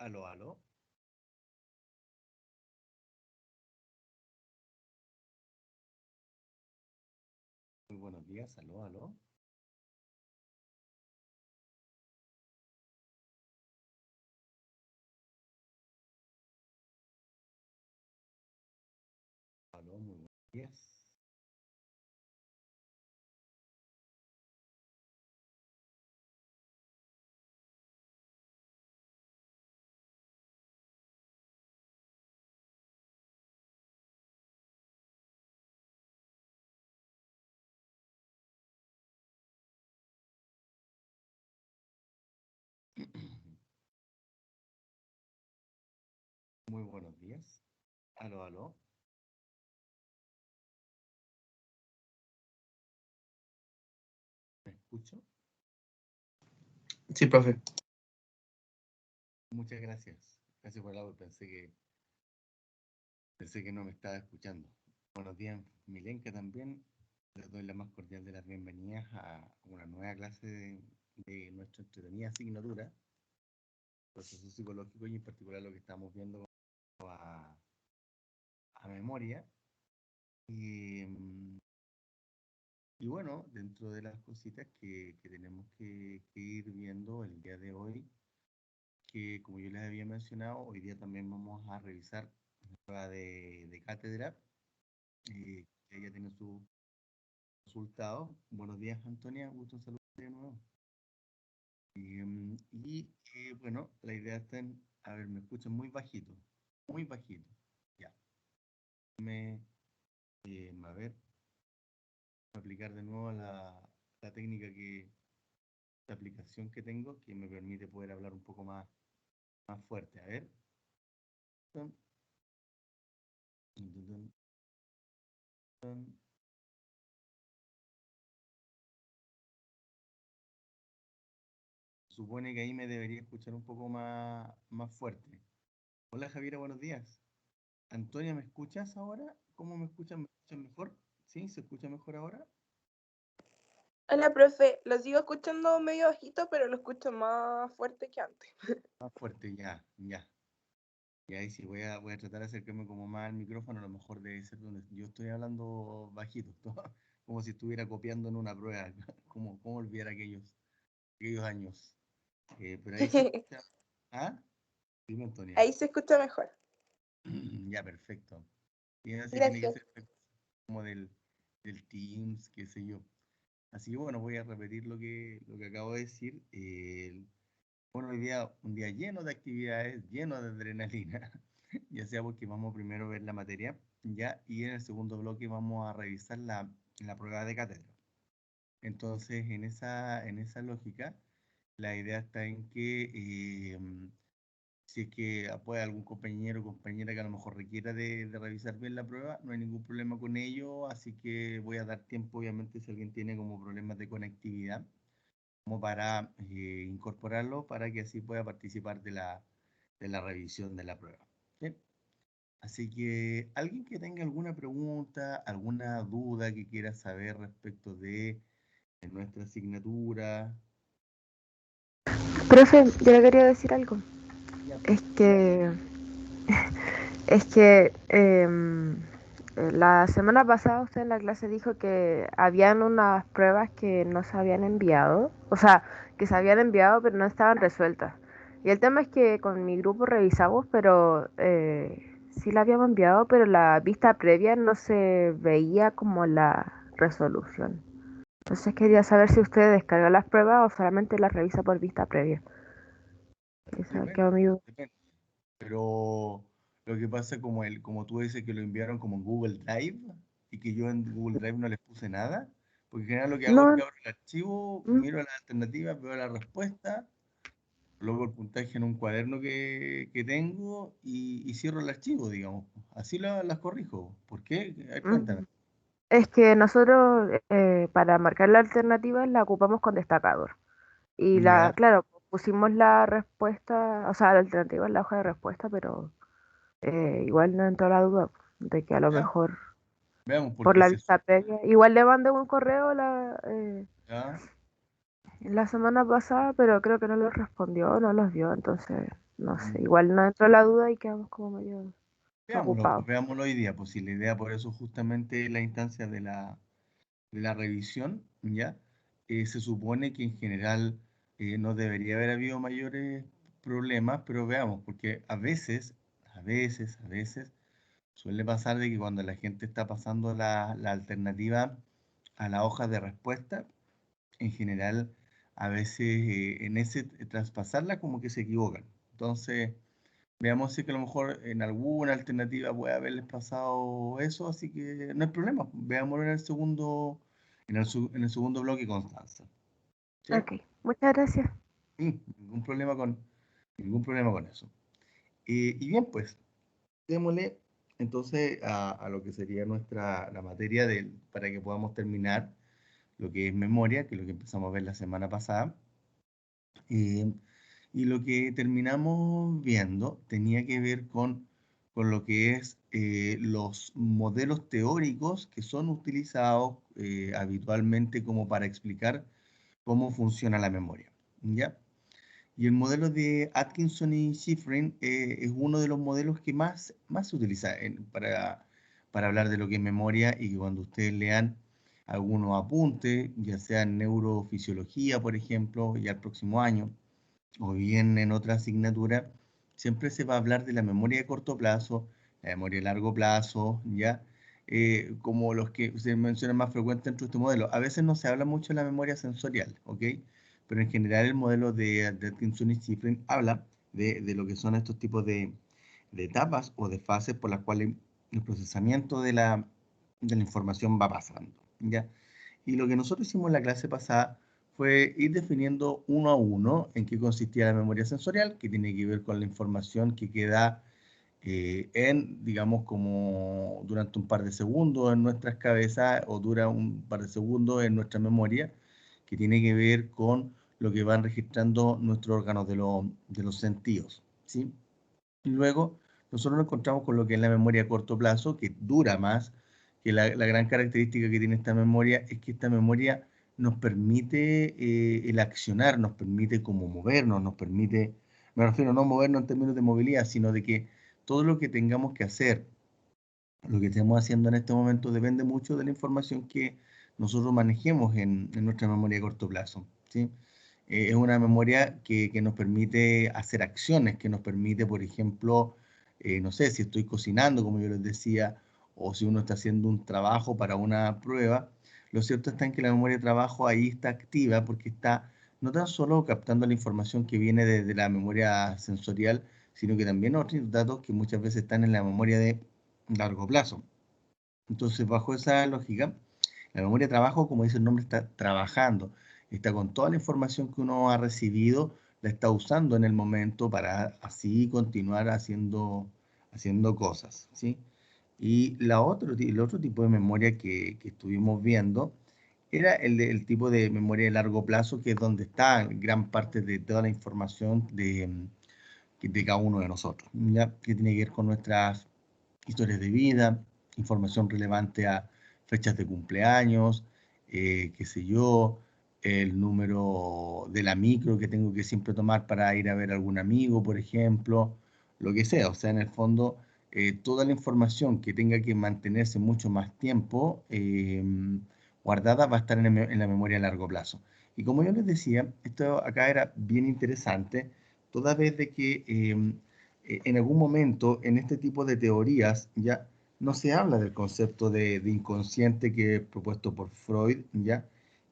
Aló, aló. Muy buenos días, aló, aló. Aló, muy buenos días. Muy buenos días. Aló, aló. ¿Me escucho? Sí, profe. Muchas gracias. Gracias por el audio. Pensé que no me estaba escuchando. Buenos días, Milenka también. Les doy la más cordial de las bienvenidas a una nueva clase de nuestra entretenida asignatura, proceso psicológico y en particular lo que estamos viendo a, a memoria. Y, y bueno, dentro de las cositas que tenemos que ir viendo el día de hoy, que como yo les había mencionado, hoy día también vamos a revisar la prueba de cátedra, que ella tiene su resultado. Buenos días, Antonia, gusto en saludarte de nuevo. Bueno, la idea está en, a ver, me escuchan muy bajito, muy bajito. Ya, a ver, aplicar de nuevo la técnica la aplicación que tengo que me permite poder hablar un poco más fuerte. A ver. Tun, tun, tun, tun, tun. Supone que ahí me debería escuchar un poco más fuerte. Hola Javiera, buenos días. Antonia, ¿me escuchas ahora? ¿Cómo me escuchan? ¿Me escuchan mejor? ¿Sí? ¿Se escucha mejor ahora? Hola, profe. Lo sigo escuchando medio bajito, pero lo escucho más fuerte que antes. Más fuerte, ya, ya. Y ahí sí, voy a tratar de acercarme como más al micrófono, a lo mejor debe ser donde yo estoy hablando bajito, como si estuviera copiando en una prueba, como olvidar aquellos años. Pero ahí se escucha. ¿Ah? Dime, Antonia. Ahí se escucha mejor. Ya, perfecto. Y así tiene que Gracias. ser como del Teams, qué sé yo. Así que bueno, voy a repetir lo que acabo de decir. Bueno, hoy día un día lleno de actividades, lleno de adrenalina, ya sea porque vamos primero a ver la materia, ya, y en el segundo bloque vamos a revisar la prueba de cátedra. Entonces, en esa lógica, la idea está en que si es que puede algún compañero o compañera que a lo mejor requiera de revisar bien la prueba, no hay ningún problema con ello, así que voy a dar tiempo, obviamente, si alguien tiene como problemas de conectividad, como para incorporarlo para que así pueda participar de la revisión de la prueba. ¿Sí? Así que alguien que tenga alguna pregunta, alguna duda que quiera saber respecto de nuestra asignatura. Profe, yo le quería decir algo. Ya, Es pues, que, es que la semana pasada usted en la clase dijo que habían unas pruebas que no se habían enviado, o sea, que se habían enviado pero no estaban resueltas. Y el tema es que con mi grupo revisamos, pero sí la habíamos enviado, pero la vista previa no se veía como la resolución. Entonces quería saber si usted descarga las pruebas o solamente las revisa por vista previa. Esa quedó depende, mi duda. depende. Pero lo que pasa como tú dices que lo enviaron como en Google Drive y que yo en Google Drive no les puse nada, porque en general lo que hago es No, que abro el archivo, mm, miro las alternativas, veo la respuesta, luego el puntaje en un cuaderno que tengo y cierro el archivo, digamos. Así las corrijo. ¿Por qué? A ver, cuéntame. mm. Es que nosotros para marcar la alternativa la ocupamos con destacador. Y Ya, claro, pusimos la respuesta, o sea, la alternativa en la hoja de respuesta, pero igual no entró la duda de que a lo ya, mejor veamos, por porque la se vista supone. previa. Igual le mandé un correo Ya, la semana pasada, pero creo que no lo respondió, no los vio, entonces no sé, igual no entró la duda y quedamos como medio ocupados. Veámoslo hoy día, pues si la idea por eso justamente la instancia de la revisión, ¿ya? Se supone que en general no debería haber habido mayores problemas, pero veamos, porque a veces suele pasar de que cuando la gente está pasando la alternativa a la hoja de respuesta, en general, a veces en ese traspasarla como que se equivocan. Entonces, veamos si que a lo mejor en alguna alternativa puede haberles pasado eso, así que no hay problema. Veámoslo en el segundo, en el segundo bloque, Constanza. ¿Sí? Ok, muchas gracias. Sí, ningún problema con eso. Y bien, pues, démosle entonces a lo que sería la materia para que podamos terminar lo que es memoria, que es lo que empezamos a ver la semana pasada. Eh, y lo que terminamos viendo tenía que ver con lo que es los modelos teóricos que son utilizados habitualmente como para explicar cómo funciona la memoria, ¿ya? Y el modelo de Atkinson y Shiffrin es uno de los modelos que más se utiliza para hablar de lo que es memoria, y que cuando ustedes lean algunos apuntes, ya sea en neurofisiología, por ejemplo, ya el próximo año, o bien en otra asignatura, siempre se va a hablar de la memoria de corto plazo, la memoria de largo plazo, ¿ya? Como los que se mencionan más frecuentes dentro de este modelo. A veces no se habla mucho de la memoria sensorial, ¿ok? Pero en general el modelo de Atkinson y Shiffrin habla de lo que son estos tipos de etapas o de fases por las cuales el procesamiento de la información va pasando, ¿ya? Y lo que nosotros hicimos en la clase pasada fue ir definiendo uno a uno en qué consistía la memoria sensorial, que tiene que ver con la información que queda digamos, como durante un par de segundos en nuestras cabezas, o dura un par de segundos en nuestra memoria, que tiene que ver con lo que van registrando nuestros órganos de los sentidos, ¿sí? Y luego nosotros nos encontramos con lo que es la memoria a corto plazo, que dura más, que la gran característica que tiene esta memoria es que esta memoria nos permite el accionar, nos permite como movernos, nos permite, me refiero no movernos en términos de movilidad, sino de que todo lo que tengamos que hacer, lo que estemos haciendo en este momento, depende mucho de la información que nosotros manejemos en nuestra memoria a corto plazo, ¿sí? Es una memoria que nos permite hacer acciones, que nos permite, por ejemplo, no sé, si estoy cocinando, como yo les decía, o si uno está haciendo un trabajo para una prueba. Lo cierto está en que la memoria de trabajo ahí está activa porque está no tan solo captando la información que viene de la memoria sensorial, sino que también otros datos que muchas veces están en la memoria de largo plazo. Entonces, bajo esa lógica, la memoria de trabajo, como dice el nombre, está trabajando, está con toda la información que uno ha recibido, la está usando en el momento para así continuar haciendo cosas, ¿sí? Y el otro tipo de memoria que estuvimos viendo era el tipo de memoria de largo plazo, que es donde está gran parte de toda la información de cada uno de nosotros, ¿ya? Que tiene que ver con nuestras historias de vida, información relevante a fechas de cumpleaños, qué sé yo, el número de la micro que tengo que siempre tomar para ir a ver a algún amigo, por ejemplo, lo que sea. O sea, en el fondo, toda la información que tenga que mantenerse mucho más tiempo guardada va a estar en la memoria a largo plazo. Y como yo les decía, esto acá era bien interesante, toda vez de que en algún momento en este tipo de teorías ya no se habla del concepto de inconsciente que es propuesto por Freud, ya,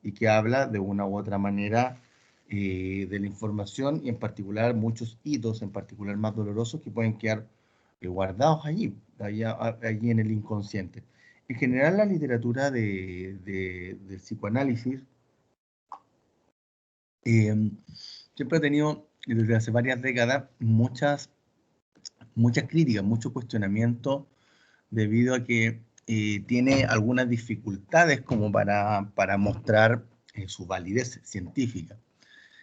y que habla de una u otra manera de la información, y en particular muchos hitos, en particular más dolorosos, que pueden quedar guardados allí en el inconsciente. En general, la literatura del psicoanálisis eh, siempre ha tenido, desde hace varias décadas, muchas críticas, mucho cuestionamiento, debido a que tiene algunas dificultades como para mostrar su validez científica.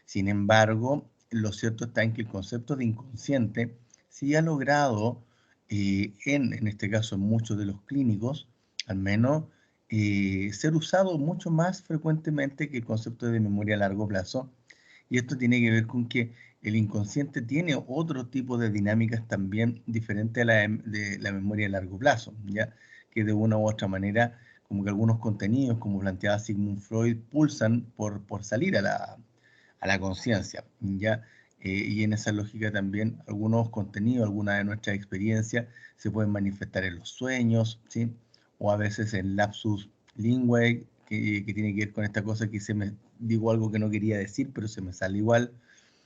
Sin embargo, lo cierto está en que el concepto de inconsciente sí ha logrado, en este caso en muchos de los clínicos, al menos, ser usado mucho más frecuentemente que el concepto de memoria a largo plazo. Y esto tiene que ver con que el inconsciente tiene otro tipo de dinámicas también diferente a de la memoria a largo plazo, ¿ya? Que de una u otra manera, como que algunos contenidos, como planteaba Sigmund Freud, pulsan por salir a la conciencia, ¿ya? Y en esa lógica también algunos contenidos, algunas de nuestras experiencias se pueden manifestar en los sueños, ¿sí? O a veces en lapsus linguae, que tiene que ver con esta cosa que digo algo que no quería decir, pero se me sale igual.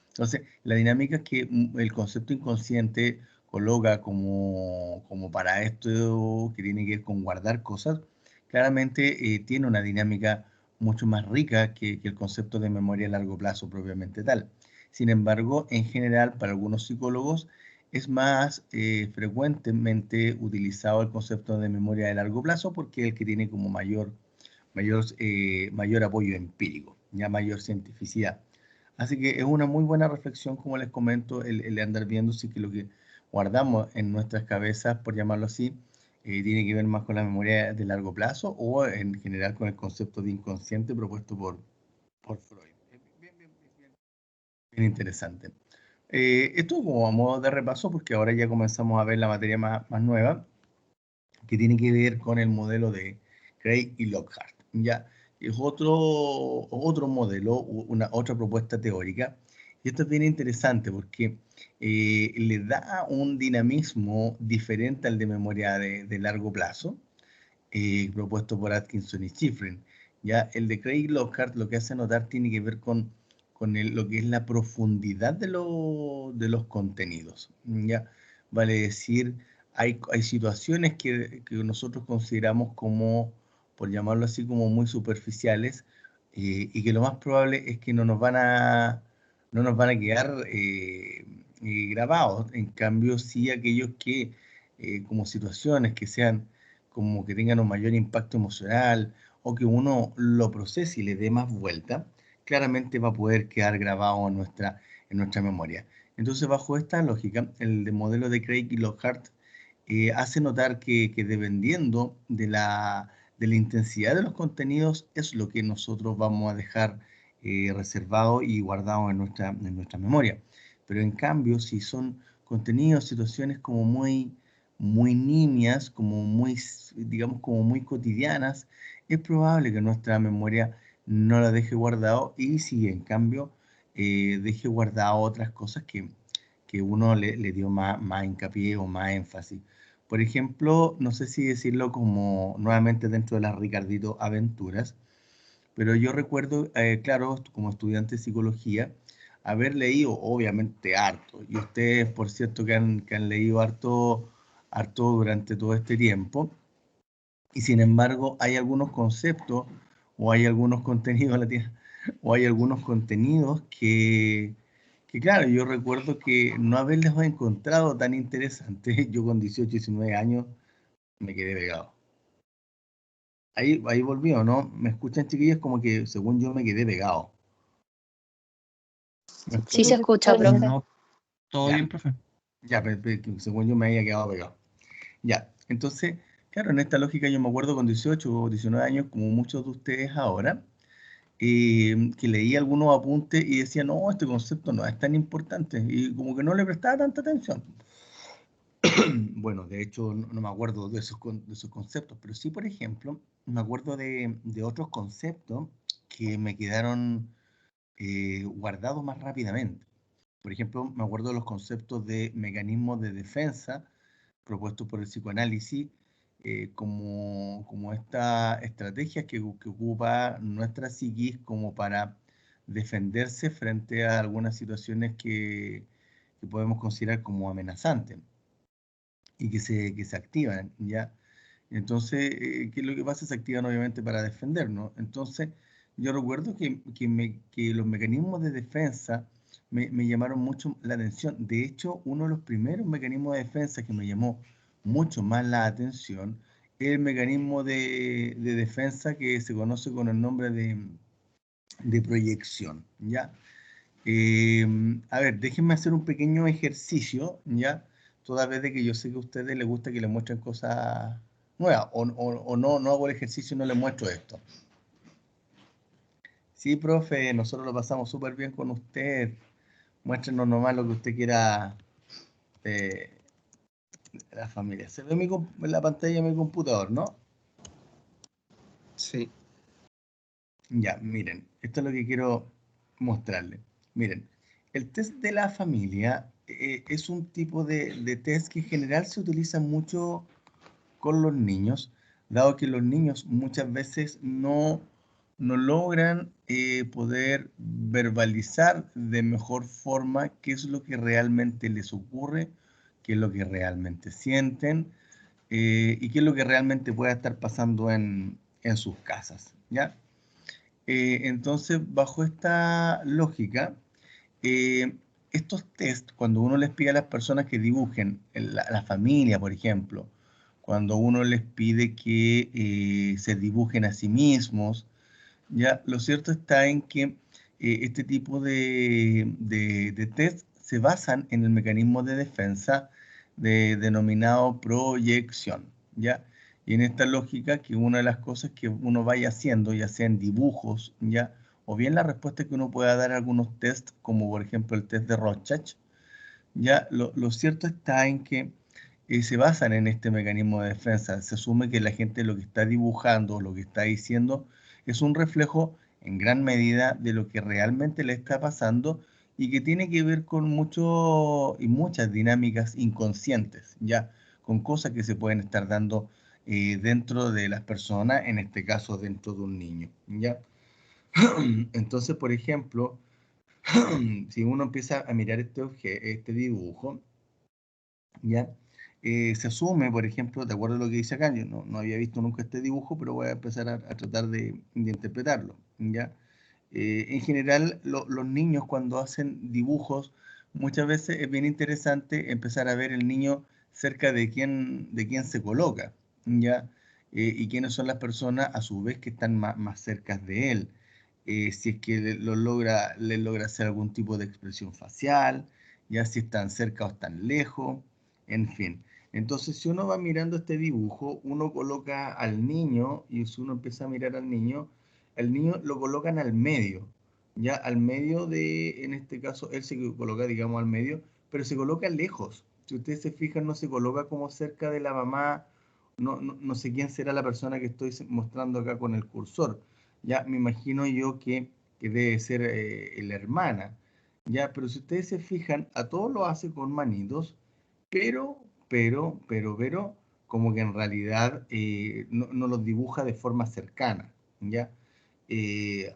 Entonces, la dinámica es que el concepto inconsciente coloca como para esto que tiene que ver con guardar cosas, claramente tiene una dinámica mucho más rica que el concepto de memoria a largo plazo propiamente tal. Sin embargo, en general, para algunos psicólogos es más frecuentemente utilizado el concepto de memoria de largo plazo porque es el que tiene como mayor apoyo empírico, ya mayor cientificidad. Así que es una muy buena reflexión, como les comento, el andar viendo si que lo que guardamos en nuestras cabezas, por llamarlo así, tiene que ver más con la memoria de largo plazo o en general con el concepto de inconsciente propuesto por Freud. Bien interesante. Esto como a modo de repaso, porque ahora ya comenzamos a ver la materia más nueva, que tiene que ver con el modelo de Craig y Lockhart. Ya es otro modelo, otra propuesta teórica. Y esto es bien interesante porque le da un dinamismo diferente al de memoria de largo plazo, propuesto por Atkinson y Shiffrin. Ya el de Craig y Lockhart lo que hace notar tiene que ver con lo que es la profundidad de los contenidos. Ya vale decir, hay situaciones que nosotros consideramos como, por llamarlo así, como muy superficiales, y que lo más probable es que no nos van a quedar grabados. En cambio, sí aquellos que, como situaciones que sean, como que tengan un mayor impacto emocional, o que uno lo procese y le dé más vuelta, claramente va a poder quedar grabado en nuestra memoria. Entonces, bajo esta lógica, el modelo de Craig y Lockhart hace notar que dependiendo de la intensidad de los contenidos es lo que nosotros vamos a dejar reservado y guardado en nuestra memoria. Pero en cambio, si son contenidos, situaciones como muy nimias, como muy, digamos, como muy cotidianas, es probable que nuestra memoria no la deje guardado y si en cambio deje guardado otras cosas que uno le dio más hincapié o más énfasis. Por ejemplo, no sé si decirlo como nuevamente dentro de las Ricardito Aventuras, pero yo recuerdo, claro, como estudiante de psicología, haber leído obviamente harto, y ustedes, por cierto, que han leído harto durante todo este tiempo, y sin embargo hay algunos conceptos o hay algunos contenidos, o hay algunos contenidos que claro, yo recuerdo que no haberlos encontrado tan interesantes. Yo con 18, 19 años me quedé pegado. Ahí volví, ¿o no? ¿Me escuchan, chiquillos? Como que según yo me quedé pegado. ¿Me Sí se escuchan? escucha, profe. No, todo Ya. bien, profe. Ya, que según yo me había quedado pegado. Ya, entonces, claro, en esta lógica yo me acuerdo con 18 o 19 años, como muchos de ustedes ahora, que leí algunos apuntes y decía, no, este concepto no es tan importante, y como que no le prestaba tanta atención. Bueno, de hecho, no me acuerdo de esos conceptos, pero sí, por ejemplo, me acuerdo de otros conceptos que me quedaron guardados más rápidamente. Por ejemplo, me acuerdo de los conceptos de mecanismos de defensa propuestos por el psicoanálisis, como estas estrategias que ocupa nuestra psiquis como para defenderse frente a algunas situaciones que podemos considerar como amenazantes y que se activan, ¿ya? Entonces, ¿qué es lo que pasa? Se activan obviamente para defendernos. Entonces, yo recuerdo que los mecanismos de defensa me llamaron mucho la atención. De hecho, uno de los primeros mecanismos de defensa que me llamó mucho más la atención es el mecanismo de defensa que se conoce con el nombre de proyección, ¿ya? A ver, déjenme hacer un pequeño ejercicio, ¿ya? Toda vez de que yo sé que a ustedes les gusta que les muestren cosas nuevas, o no hago el ejercicio y no les muestro esto. Sí, profe, nosotros lo pasamos súper bien con usted. muéstrenos nomás lo que usted quiera de la familia. Se ve en la pantalla de mi computador, ¿no? Sí. Ya, miren, esto es lo que quiero mostrarle. Miren, el test de la familia es un tipo de test que en general se utiliza mucho con los niños, dado que los niños muchas veces no logran poder verbalizar de mejor forma qué es lo que realmente les ocurre, qué es lo que realmente sienten y qué es lo que realmente puede estar pasando en sus casas, ¿ya? Entonces, bajo esta lógica, eh, estos test, cuando uno les pide a las personas que dibujen la familia, por ejemplo, cuando uno les pide que se dibujen a sí mismos, ya, lo cierto está en que este tipo de test se basan en el mecanismo de defensa denominado proyección, ¿ya? Y en esta lógica que una de las cosas que uno vaya haciendo, ya sea en dibujos, ¿ya? O bien la respuesta que uno pueda dar a algunos test, como por ejemplo el test de Rorschach, ya, lo cierto está en que se basan en este mecanismo de defensa. Se asume que la gente lo que está dibujando, lo que está diciendo, es un reflejo en gran medida de lo que realmente le está pasando y que tiene que ver con mucho y muchas dinámicas inconscientes, ya, con cosas que se pueden estar dando dentro de las personas, en este caso dentro de un niño, ya. Entonces, por ejemplo, si uno empieza a mirar este dibujo, ¿ya? Se asume, por ejemplo, de acuerdo a lo que dice acá, yo no había visto nunca este dibujo, pero voy a empezar a tratar de interpretarlo, ¿ya? En general, los niños cuando hacen dibujos, muchas veces es bien interesante empezar a ver el niño cerca de quién se coloca, ¿ya? Y quiénes son las personas a su vez que están más cerca de él. Si es que le logra hacer algún tipo de expresión facial, ya si están cerca o están lejos, en fin. Entonces, si uno va mirando este dibujo, uno coloca al niño y si uno empieza a mirar al niño, el niño lo colocan al medio, ya al medio de, en este caso, él se coloca, digamos, al medio, pero se coloca lejos. Si ustedes se fijan, no se coloca como cerca de la mamá, no sé quién será la persona que estoy mostrando acá con el cursor. Ya me imagino yo que debe ser la hermana, ya, pero si ustedes se fijan, a todos lo hace con manitos, pero, pero, como que en realidad no los dibuja de forma cercana, ¿ya?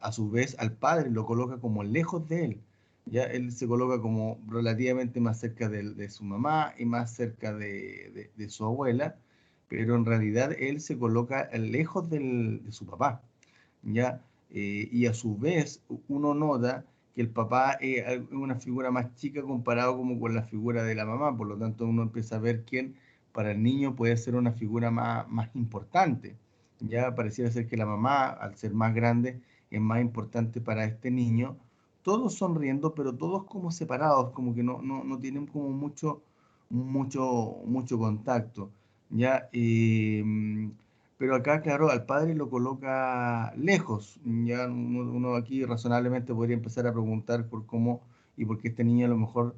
A su vez, al padre lo coloca como lejos de él, ¿ya? Él se coloca como relativamente más cerca de su mamá y más cerca de su abuela, pero en realidad él se coloca lejos de su papá, ¿ya? Y a su vez uno nota que el papá es una figura más chica comparado como con la figura de la mamá, por lo tanto uno empieza a ver quién para el niño puede ser una figura más importante. Ya pareciera ser que la mamá, al ser más grande, es más importante para este niño. Todos sonriendo, pero todos como separados, como que no tienen como mucho contacto. ¿Ya? Pero acá, claro, al padre lo coloca lejos. Ya uno aquí razonablemente podría empezar a preguntar por cómo y por qué este niño a lo mejor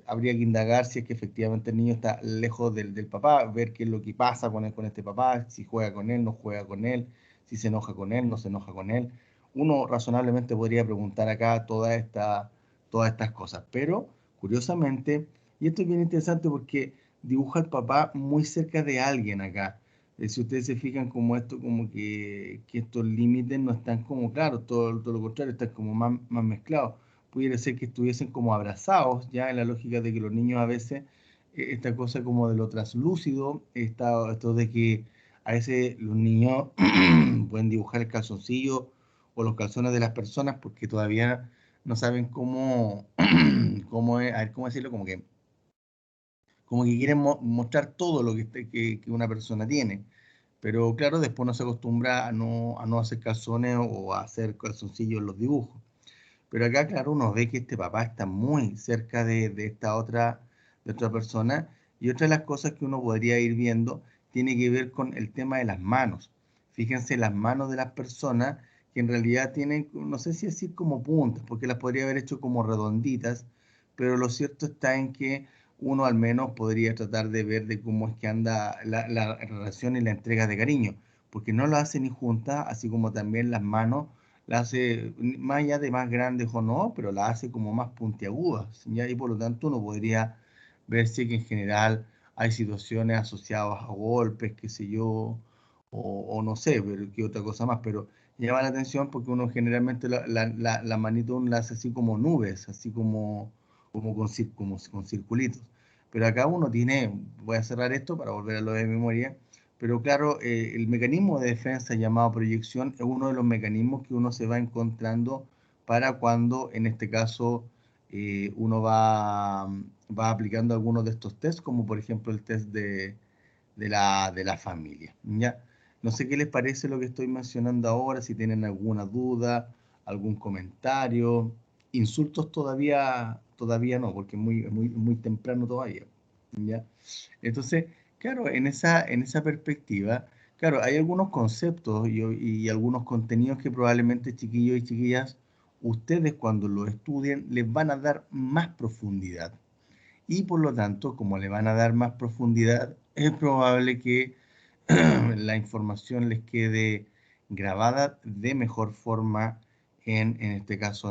habría que indagar si es que efectivamente el niño está lejos del papá, ver qué es lo que pasa con este papá, si juega con él, no juega con él, si se enoja con él, no se enoja con él. Uno razonablemente podría preguntar acá todas estas cosas, pero curiosamente, y esto es bien interesante porque dibuja al papá muy cerca de alguien acá. Si ustedes se fijan como esto, como que estos límites no están como claros, todo lo contrario, están como más mezclados. Pudiera ser que estuviesen como abrazados, ya en la lógica de que los niños a veces, esta cosa como de lo translúcido, esto de que a veces los niños pueden dibujar el calzoncillo o los calzones de las personas porque todavía no saben cómo es, a ver, cómo decirlo, como que quieren mostrar todo lo que una persona tiene. Pero claro, después no se acostumbra a no hacer calzones o a hacer calzoncillos en los dibujos. Pero acá, claro, uno ve que este papá está muy cerca de esta de otra persona. Y otra de las cosas que uno podría ir viendo tiene que ver con el tema de las manos. Fíjense las manos de las personas que en realidad tienen, no sé si decir como puntas, porque las podría haber hecho como redonditas, pero lo cierto está en que uno al menos podría tratar de ver de cómo es que anda la relación y la entrega de cariño, porque no lo hace ni juntas, así como también las manos las hace más allá de más grandes o no, pero las hace como más puntiagudas, ¿ya? Y por lo tanto uno podría verse que en general hay situaciones asociadas a golpes, qué sé yo, o no sé, pero qué otra cosa más, pero llama la atención porque uno generalmente la manito uno la hace así como nubes, así como con circulitos. Pero acá uno tiene, voy a cerrar esto para volver a lo de memoria, pero claro, el mecanismo de defensa llamado proyección es uno de los mecanismos que uno se va encontrando para cuando, en este caso, uno va aplicando algunos de estos tests, como por ejemplo el test de la familia, ¿ya? No sé qué les parece lo que estoy mencionando ahora, si tienen alguna duda, algún comentario. Insultos todavía no, porque es muy temprano todavía, ¿ya? Entonces, claro, en esa perspectiva, claro, hay algunos conceptos y algunos contenidos que probablemente chiquillos y chiquillas, ustedes cuando lo estudien les van a dar más profundidad. Y por lo tanto, como le van a dar más profundidad, es probable que la información les quede grabada de mejor forma en este caso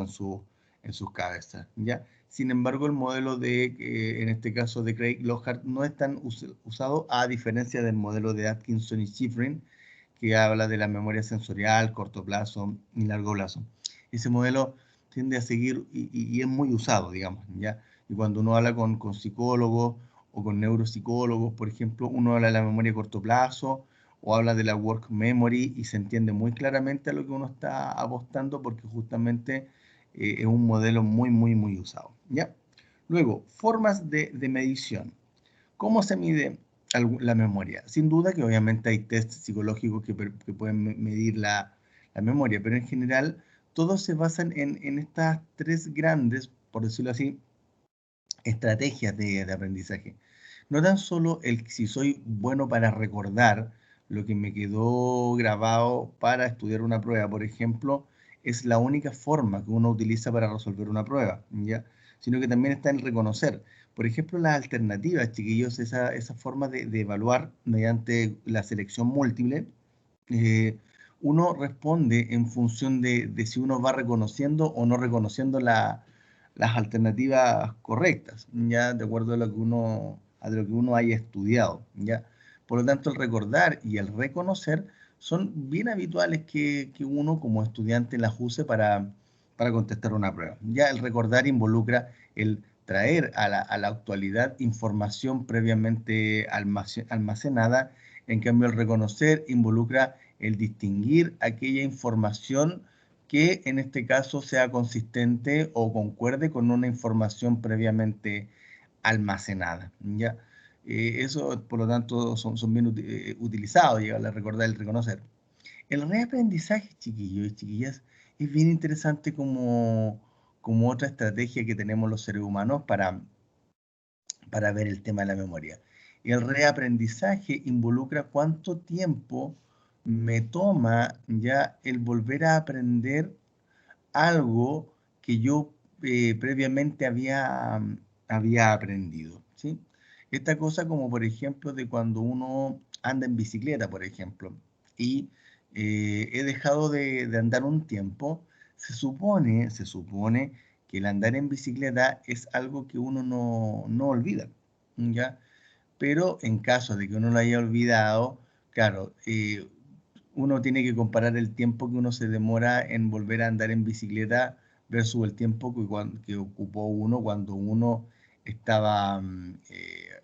en sus cabezas, ¿ya? Sin embargo, el modelo en este caso de Craig Lockhart no es tan usado a diferencia del modelo de Atkinson y Shiffrin, que habla de la memoria sensorial, corto plazo y largo plazo. Ese modelo tiende a seguir y es muy usado, digamos, ¿ya? Y cuando uno habla con psicólogos o con neuropsicólogos, por ejemplo, uno habla de la memoria a corto plazo o habla de la work memory y se entiende muy claramente a lo que uno está apostando porque justamente es un modelo muy usado, ¿ya? Luego, formas de medición. ¿Cómo se mide la memoria? Sin duda que obviamente hay tests psicológicos que pueden medir la memoria, pero en general todos se basan en estas tres grandes, por decirlo así, estrategias de aprendizaje. No tan solo si soy bueno para recordar lo que me quedó grabado para estudiar una prueba, por ejemplo, es la única forma que uno utiliza para resolver una prueba, ¿ya? Sino que también está en reconocer. Por ejemplo, las alternativas, chiquillos, esa forma de evaluar mediante la selección múltiple, eh, uno responde en función de si uno va reconociendo o no reconociendo las alternativas correctas, ya de acuerdo a lo que uno haya estudiado, ya. Por lo tanto, el recordar y el reconocer son bien habituales que uno como estudiante las use para contestar una prueba. Ya el recordar involucra el traer a la actualidad información previamente almacenada. En cambio, el reconocer involucra el distinguir aquella información que en este caso sea consistente o concuerde con una información previamente almacenada, ¿ya? Eso, por lo tanto, son bien utilizados, llegar a recordar y el reconocer. El reaprendizaje, chiquillos y chiquillas, es bien interesante como otra estrategia que tenemos los seres humanos para ver el tema de la memoria. El reaprendizaje involucra cuánto tiempo me toma ya el volver a aprender algo que yo previamente había aprendido, ¿sí? Esta cosa como por ejemplo de cuando uno anda en bicicleta, por ejemplo, y he dejado de andar un tiempo, se supone que el andar en bicicleta es algo que uno no olvida, ¿ya? Pero en caso de que uno lo haya olvidado, claro, uno tiene que comparar el tiempo que uno se demora en volver a andar en bicicleta versus el tiempo que ocupó uno cuando uno estaba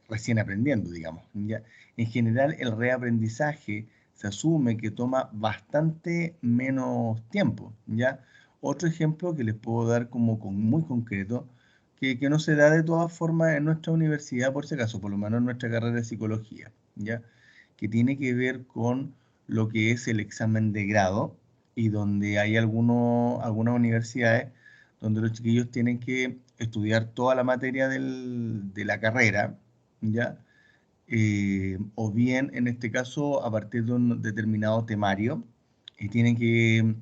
recién aprendiendo, digamos, ¿ya? En general, el reaprendizaje se asume que toma bastante menos tiempo, ¿ya? Otro ejemplo que les puedo dar muy concreto, que no se da de todas formas en nuestra universidad, por si acaso, por lo menos en nuestra carrera de psicología, ¿ya? Que tiene que ver con lo que es el examen de grado y donde hay algunas universidades donde los chiquillos tienen que estudiar toda la materia de la carrera, ¿ya? O bien, en este caso, a partir de un determinado temario, y tienen que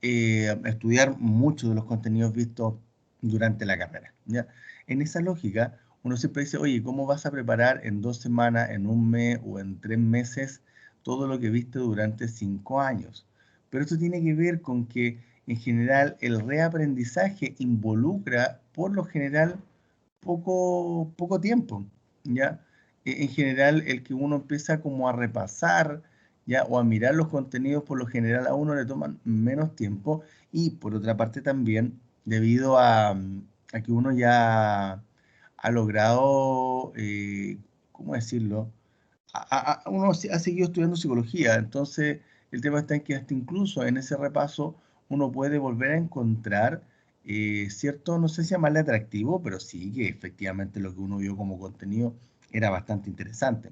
estudiar muchos de los contenidos vistos durante la carrera, ¿ya? En esa lógica, uno siempre dice, oye, ¿cómo vas a preparar en 2 semanas, en un mes o en 3 meses todo lo que viste durante 5 años? Pero esto tiene que ver con que, en general, el reaprendizaje involucra, por lo general, poco tiempo, ¿ya? En general, el que uno empieza como a repasar, ¿ya? O a mirar los contenidos, por lo general a uno le toman menos tiempo y por otra parte también, debido a que uno ya ha logrado, ¿cómo decirlo? Uno ha seguido estudiando psicología, entonces el tema está en que hasta incluso en ese repaso uno puede volver a encontrar cierto, no sé si llamarle atractivo, pero sí que efectivamente lo que uno vio como contenido era bastante interesante.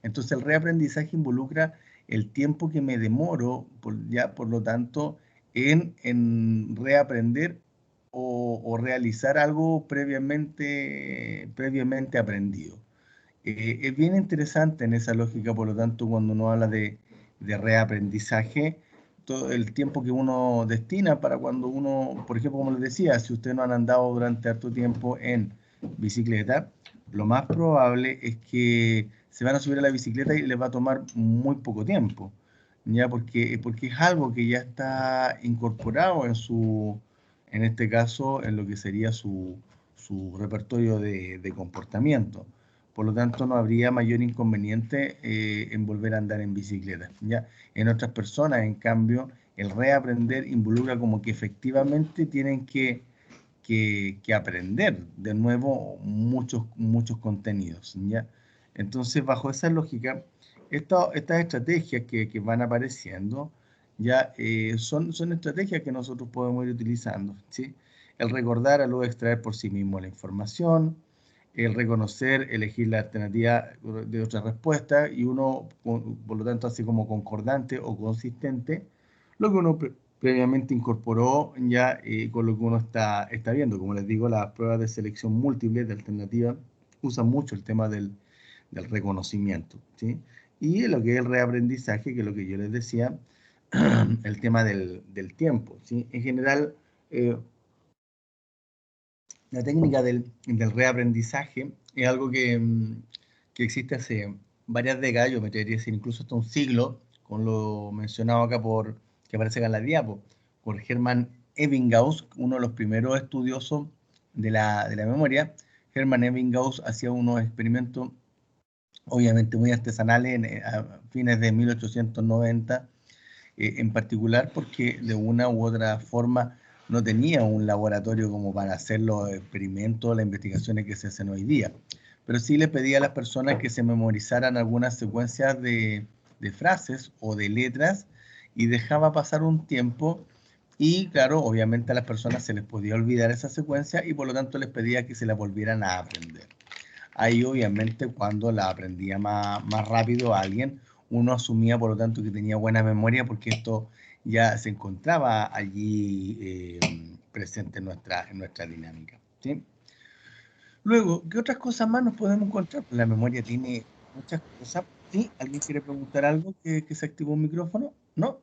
Entonces el reaprendizaje involucra el tiempo que me demoro, por lo tanto, en reaprender o realizar algo previamente aprendido. Es bien interesante en esa lógica, por lo tanto, cuando uno habla de reaprendizaje, todo el tiempo que uno destina para cuando uno, por ejemplo, como les decía, si ustedes no han andado durante harto tiempo en bicicleta, lo más probable es que se van a subir a la bicicleta y les va a tomar muy poco tiempo, ya porque es algo que ya está incorporado en este caso, en lo que sería su repertorio de comportamiento. Por lo tanto, no habría mayor inconveniente en volver a andar en bicicleta, ¿ya? En otras personas, en cambio, el reaprender involucra como que efectivamente tienen que aprender de nuevo muchos contenidos, ¿ya? Entonces, bajo esa lógica, estas estrategias que van apareciendo, ya son estrategias que nosotros podemos ir utilizando, ¿sí? El recordar a luego extraer por sí mismo la información, el reconocer, elegir la alternativa de otra respuesta y uno, por lo tanto, así como concordante o consistente, lo que uno previamente incorporó ya con lo que uno está viendo. Como les digo, las pruebas de selección múltiple de alternativa usan mucho el tema del reconocimiento, ¿sí? Y lo que es el reaprendizaje, que es lo que yo les decía, el tema del tiempo, ¿sí? En general, la técnica del reaprendizaje es algo que existe hace varias décadas, yo me atrevería a decir incluso hasta un siglo, con lo mencionado acá que aparece acá en la diapo, por Hermann Ebbinghaus, uno de los primeros estudiosos de la memoria. Hermann Ebbinghaus hacía unos experimentos, obviamente muy artesanales, a fines de 1890, en particular porque de una u otra forma no tenía un laboratorio como para hacer los experimentos, las investigaciones que se hacen hoy día. Pero sí le pedía a las personas que se memorizaran algunas secuencias de frases o de letras y dejaba pasar un tiempo y claro, obviamente a las personas se les podía olvidar esa secuencia y por lo tanto les pedía que se la volvieran a aprender. Ahí obviamente cuando la aprendía más rápido a alguien, uno asumía por lo tanto que tenía buena memoria porque esto ya se encontraba allí presente en nuestra dinámica, ¿sí? Luego, ¿qué otras cosas más nos podemos encontrar? La memoria tiene muchas cosas. ¿Sí? ¿Alguien quiere preguntar algo que se activó un micrófono? ¿No?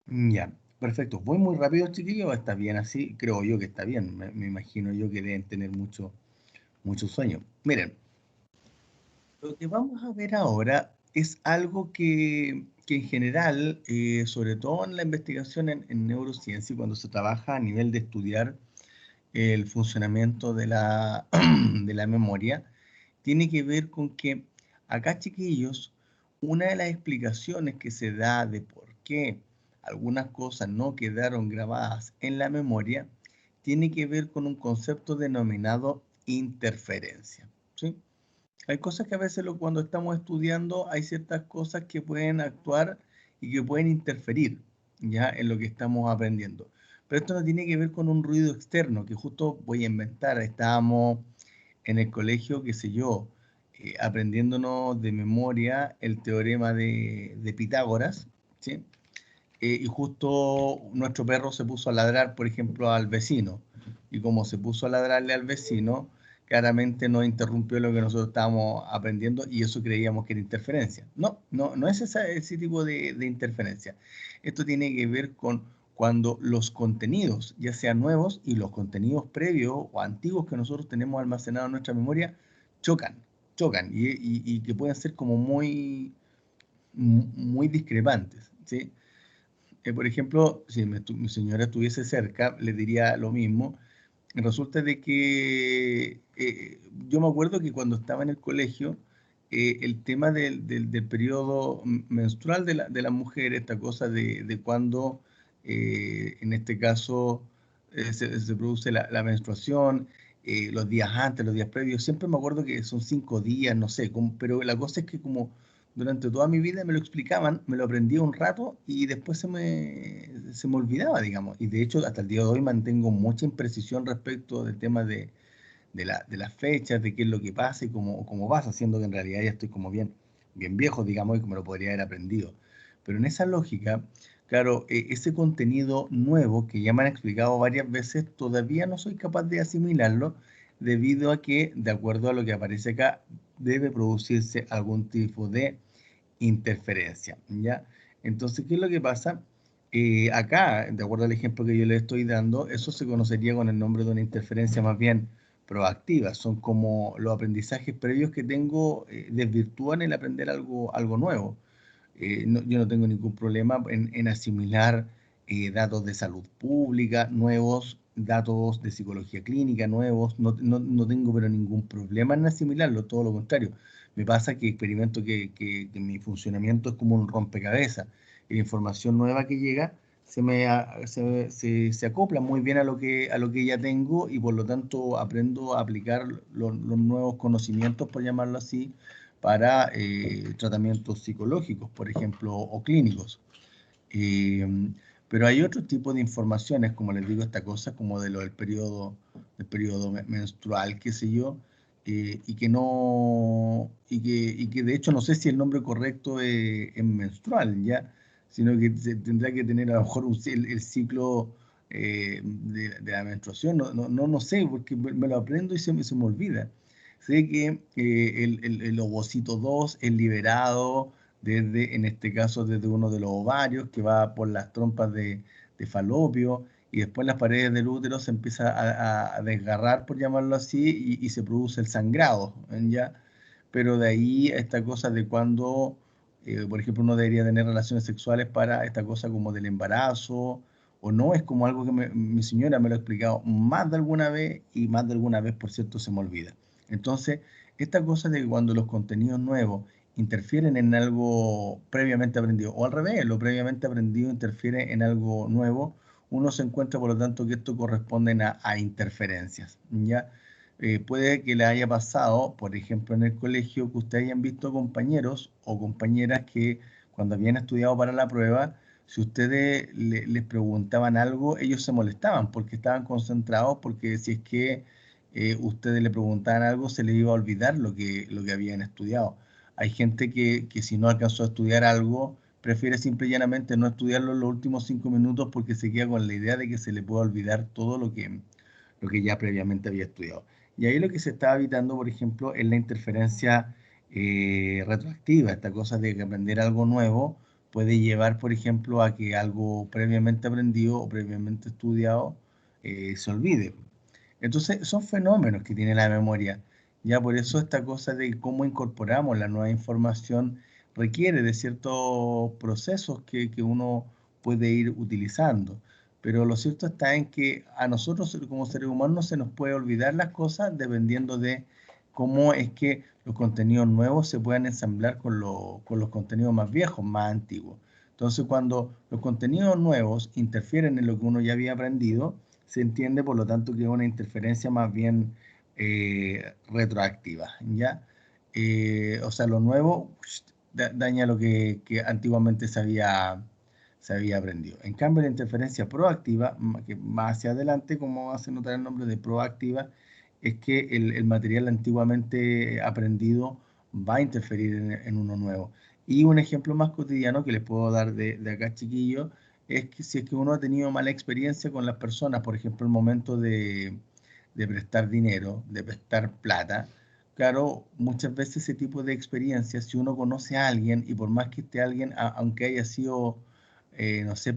Ya, perfecto. ¿Voy muy rápido, chiquillos? ¿Está bien así? Creo yo que está bien. Me imagino yo que deben tener mucho sueño. Miren, lo que vamos a ver ahora es algo que en general, sobre todo en la investigación en neurociencia, cuando se trabaja a nivel de estudiar el funcionamiento de la memoria, tiene que ver con que acá, chiquillos, una de las explicaciones que se da de por qué algunas cosas no quedaron grabadas en la memoria, tiene que ver con un concepto denominado interferencia, ¿sí? Hay cosas que a veces cuando estamos estudiando hay ciertas cosas que pueden actuar y que pueden interferir ya en lo que estamos aprendiendo. Pero esto no tiene que ver con un ruido externo, que justo voy a inventar. Estábamos en el colegio, qué sé yo, aprendiéndonos de memoria el teorema de Pitágoras, ¿sí? Y justo nuestro perro se puso a ladrar, por ejemplo, al vecino. Y como se puso a ladrarle al vecino, claramente no interrumpió lo que nosotros estábamos aprendiendo y eso creíamos que era interferencia. No es ese tipo de interferencia. Esto tiene que ver con cuando los contenidos, ya sean nuevos y los contenidos previos o antiguos que nosotros tenemos almacenados en nuestra memoria, chocan y que pueden ser como muy discrepantes, ¿sí? Por ejemplo, si mi señora estuviese cerca, le diría lo mismo. Resulta de que yo me acuerdo que cuando estaba en el colegio, el tema del periodo menstrual de la mujer, esta cosa de cuando, en este caso, se produce la menstruación, los días antes, los días previos, siempre me acuerdo que son 5 días, no sé, pero la cosa es que como durante toda mi vida me lo explicaban, me lo aprendía un rato y después se me olvidaba, digamos. Y de hecho, hasta el día de hoy mantengo mucha imprecisión respecto del tema de las fechas, de qué es lo que pasa y cómo pasa, siendo que en realidad ya estoy como bien viejo, digamos, y que me lo podría haber aprendido. Pero en esa lógica, claro, ese contenido nuevo que ya me han explicado varias veces, todavía no soy capaz de asimilarlo debido a que, de acuerdo a lo que aparece acá, debe producirse algún tipo de interferencia, ¿ya? Entonces, ¿qué es lo que pasa? Acá, de acuerdo al ejemplo que yo le estoy dando, eso se conocería con el nombre de una interferencia más bien proactiva. Son como los aprendizajes previos que tengo, desvirtúan el aprender algo nuevo. Yo no tengo ningún problema en asimilar datos de salud pública nuevos, datos de psicología clínica nuevos, no tengo pero ningún problema en asimilarlo, todo lo contrario. Me pasa que experimento que mi funcionamiento es como un rompecabezas. Y la información nueva que llega se acopla muy bien a lo que ya tengo y por lo tanto aprendo a aplicar los nuevos conocimientos, por llamarlo así, para tratamientos psicológicos, por ejemplo, o clínicos. Pero hay otro tipo de informaciones, como les digo, esta cosa como del periodo menstrual, qué sé yo, y que no, y que de hecho no sé si el nombre correcto es menstrual, ¿ya? Sino que tendrá que tener a lo mejor el ciclo de la menstruación, no sé, porque me lo aprendo y se me olvida. Sé que el ovocito 2 es liberado desde, en este caso, desde uno de los ovarios que va por las trompas de falopio y después las paredes del útero se empieza a desgarrar, por llamarlo así, y se produce el sangrado, ¿ya? Pero de ahí a esta cosa de cuando, por ejemplo, uno debería tener relaciones sexuales para esta cosa como del embarazo, o no, es como algo que mi señora me lo ha explicado más de alguna vez y más de alguna vez, por cierto, se me olvida. Entonces, esta cosa de cuando los contenidos nuevos interfieren en algo previamente aprendido, o al revés, lo previamente aprendido interfiere en algo nuevo, uno se encuentra, por lo tanto, que esto corresponde a interferencias, ¿ya? Puede que le haya pasado, por ejemplo, en el colegio, que ustedes hayan visto compañeros o compañeras que cuando habían estudiado para la prueba, si ustedes les preguntaban algo, ellos se molestaban porque estaban concentrados, porque si es que ustedes le preguntaban algo, se les iba a olvidar lo que habían estudiado. Hay gente que si no alcanzó a estudiar algo, prefiere simple y llanamente no estudiarlo en los últimos 5 minutos porque se queda con la idea de que se le puede olvidar todo lo que ya previamente había estudiado. Y ahí lo que se está evitando, por ejemplo, es la interferencia retroactiva, esta cosa de que aprender algo nuevo puede llevar, por ejemplo, a que algo previamente aprendido o previamente estudiado se olvide. Entonces, son fenómenos que tiene la memoria. Ya por eso esta cosa de cómo incorporamos la nueva información requiere de ciertos procesos que uno puede ir utilizando. Pero lo cierto está en que a nosotros como seres humanos se nos puede olvidar las cosas dependiendo de cómo es que los contenidos nuevos se pueden ensamblar con los contenidos más viejos, más antiguos. Entonces, cuando los contenidos nuevos interfieren en lo que uno ya había aprendido, se entiende, por lo tanto, que es una interferencia más bien retroactiva, ¿ya? O sea, lo nuevo daña lo que antiguamente se había aprendido. En cambio, la interferencia proactiva, que más hacia adelante, como hace notar el nombre de proactiva, es que el material antiguamente aprendido va a interferir en uno nuevo. Y un ejemplo más cotidiano que les puedo dar de acá, chiquillos, es que si es que uno ha tenido mala experiencia con las personas, por ejemplo, el momento de prestar dinero, de prestar plata, claro, muchas veces ese tipo de experiencias, si uno conoce a alguien y por más que esté alguien, aunque haya sido, no sé,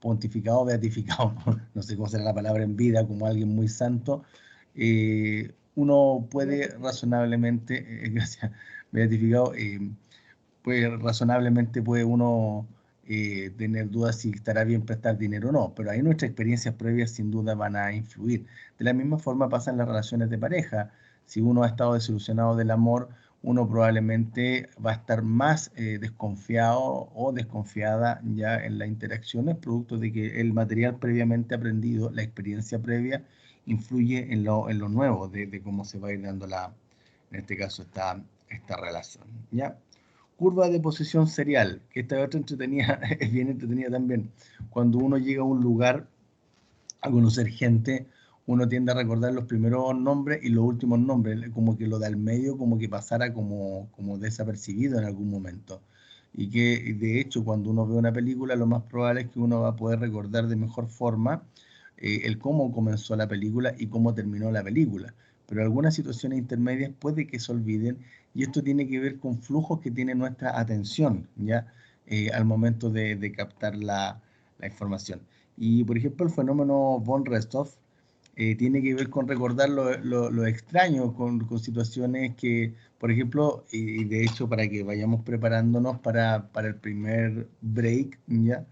pontificado, beatificado, no sé cómo será la palabra en vida, como alguien muy santo, uno puede razonablemente, gracias, beatificado, pues razonablemente puede uno tener dudas si estará bien prestar dinero o no, pero ahí nuestras experiencias previas sin duda van a influir. De la misma forma pasa en las relaciones de pareja. Si uno ha estado desilusionado del amor, uno probablemente va a estar más desconfiado o desconfiada ya en las interacciones, producto de que el material previamente aprendido, la experiencia previa, influye en lo nuevo, de cómo se va a ir dando en este caso, esta relación. ¿Ya? Curva de posición serial, que esta otra entretenida, es bien entretenida también. Cuando uno llega a un lugar a conocer gente, uno tiende a recordar los primeros nombres y los últimos nombres, como que lo de al medio como que pasara como desapercibido en algún momento. Y que de hecho cuando uno ve una película lo más probable es que uno va a poder recordar de mejor forma el cómo comenzó la película y cómo terminó la película. Pero algunas situaciones intermedias puede que se olviden y esto tiene que ver con flujos que tiene nuestra atención, ¿ya? Al momento de captar la información. Y por ejemplo, el fenómeno von Restov tiene que ver con recordar lo extraño, con situaciones que, por ejemplo, y de hecho, para que vayamos preparándonos para el primer break, ¿ya?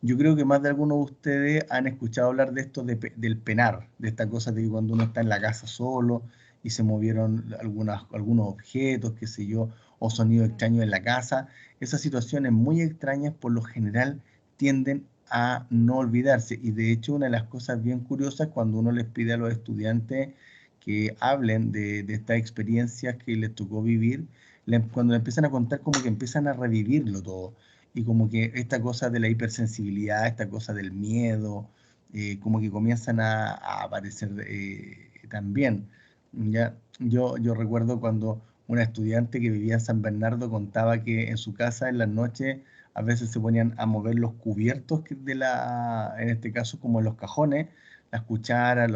Yo creo que más de algunos de ustedes han escuchado hablar de esto del penar, de esta cosa de que cuando uno está en la casa solo y se movieron algunos objetos, qué sé yo, o sonidos extraños en la casa. Esas situaciones muy extrañas por lo general tienden a no olvidarse. Y de hecho, una de las cosas bien curiosas cuando uno les pide a los estudiantes que hablen de estas experiencias que les tocó vivir, cuando le empiezan a contar, como que empiezan a revivirlo todo. Y como que esta cosa de la hipersensibilidad, esta cosa del miedo, como que comienzan a aparecer también. ¿Ya? Yo recuerdo cuando una estudiante que vivía en San Bernardo contaba que en su casa en las noches a veces se ponían a mover los cubiertos en este caso como los cajones, las cucharas,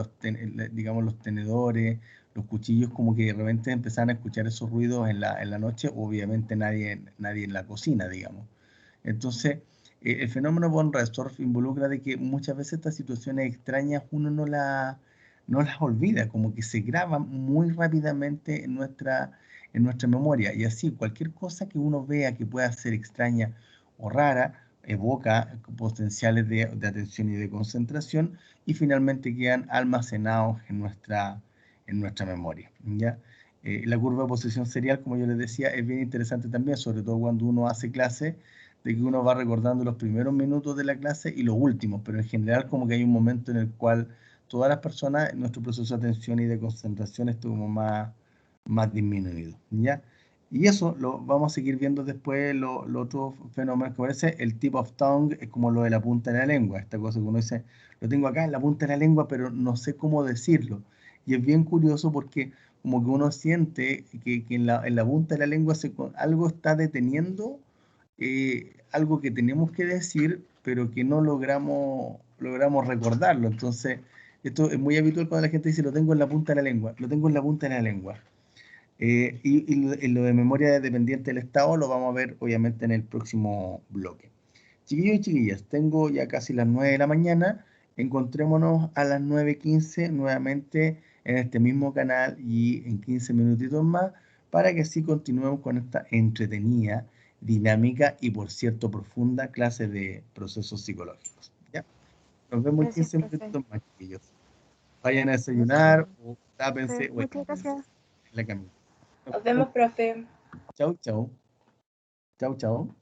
digamos los tenedores, los cuchillos, como que de repente empezaban a escuchar esos ruidos en la noche, obviamente nadie en la cocina, digamos. Entonces, el fenómeno von Restorff involucra de que muchas veces estas situaciones extrañas uno no las olvida, como que se graban muy rápidamente en nuestra memoria. Y así, cualquier cosa que uno vea que pueda ser extraña o rara, evoca potenciales de atención y de concentración y finalmente quedan almacenados en nuestra memoria. ¿Ya? La curva de posición serial, como yo les decía, es bien interesante también, sobre todo cuando uno hace clase, de que uno va recordando los primeros minutos de la clase y los últimos, pero en general como que hay un momento en el cual todas las personas, nuestro proceso de atención y de concentración estuvo más disminuido, ¿ya? Y eso lo vamos a seguir viendo después, lo otro fenómeno que parece, el tip of tongue, es como lo de la punta de la lengua, esta cosa que uno dice, lo tengo acá en la punta de la lengua, pero no sé cómo decirlo. Y es bien curioso porque como que uno siente que en la punta de la lengua algo está deteniendo algo que tenemos que decir, pero que no logramos recordarlo. Entonces, esto es muy habitual cuando la gente dice, lo tengo en la punta de la lengua, lo tengo en la punta de la lengua. Y lo de memoria dependiente del estado lo vamos a ver obviamente en el próximo bloque. Chiquillos y chiquillas, tengo ya casi las 9 de la mañana. Encontrémonos a las 9:15 nuevamente en este mismo canal y en 15 minutitos más para que así continuemos con esta entretenida, dinámica y por cierto profunda clase de procesos psicológicos. ¿Ya? Nos vemos en Gracias, 15 profe. minutitos más, chiquillos. Vayan a Gracias. desayunar o tápense o Muchas gracias. en la camita. Nos vemos, profe. Chau, chau. Chau, chau.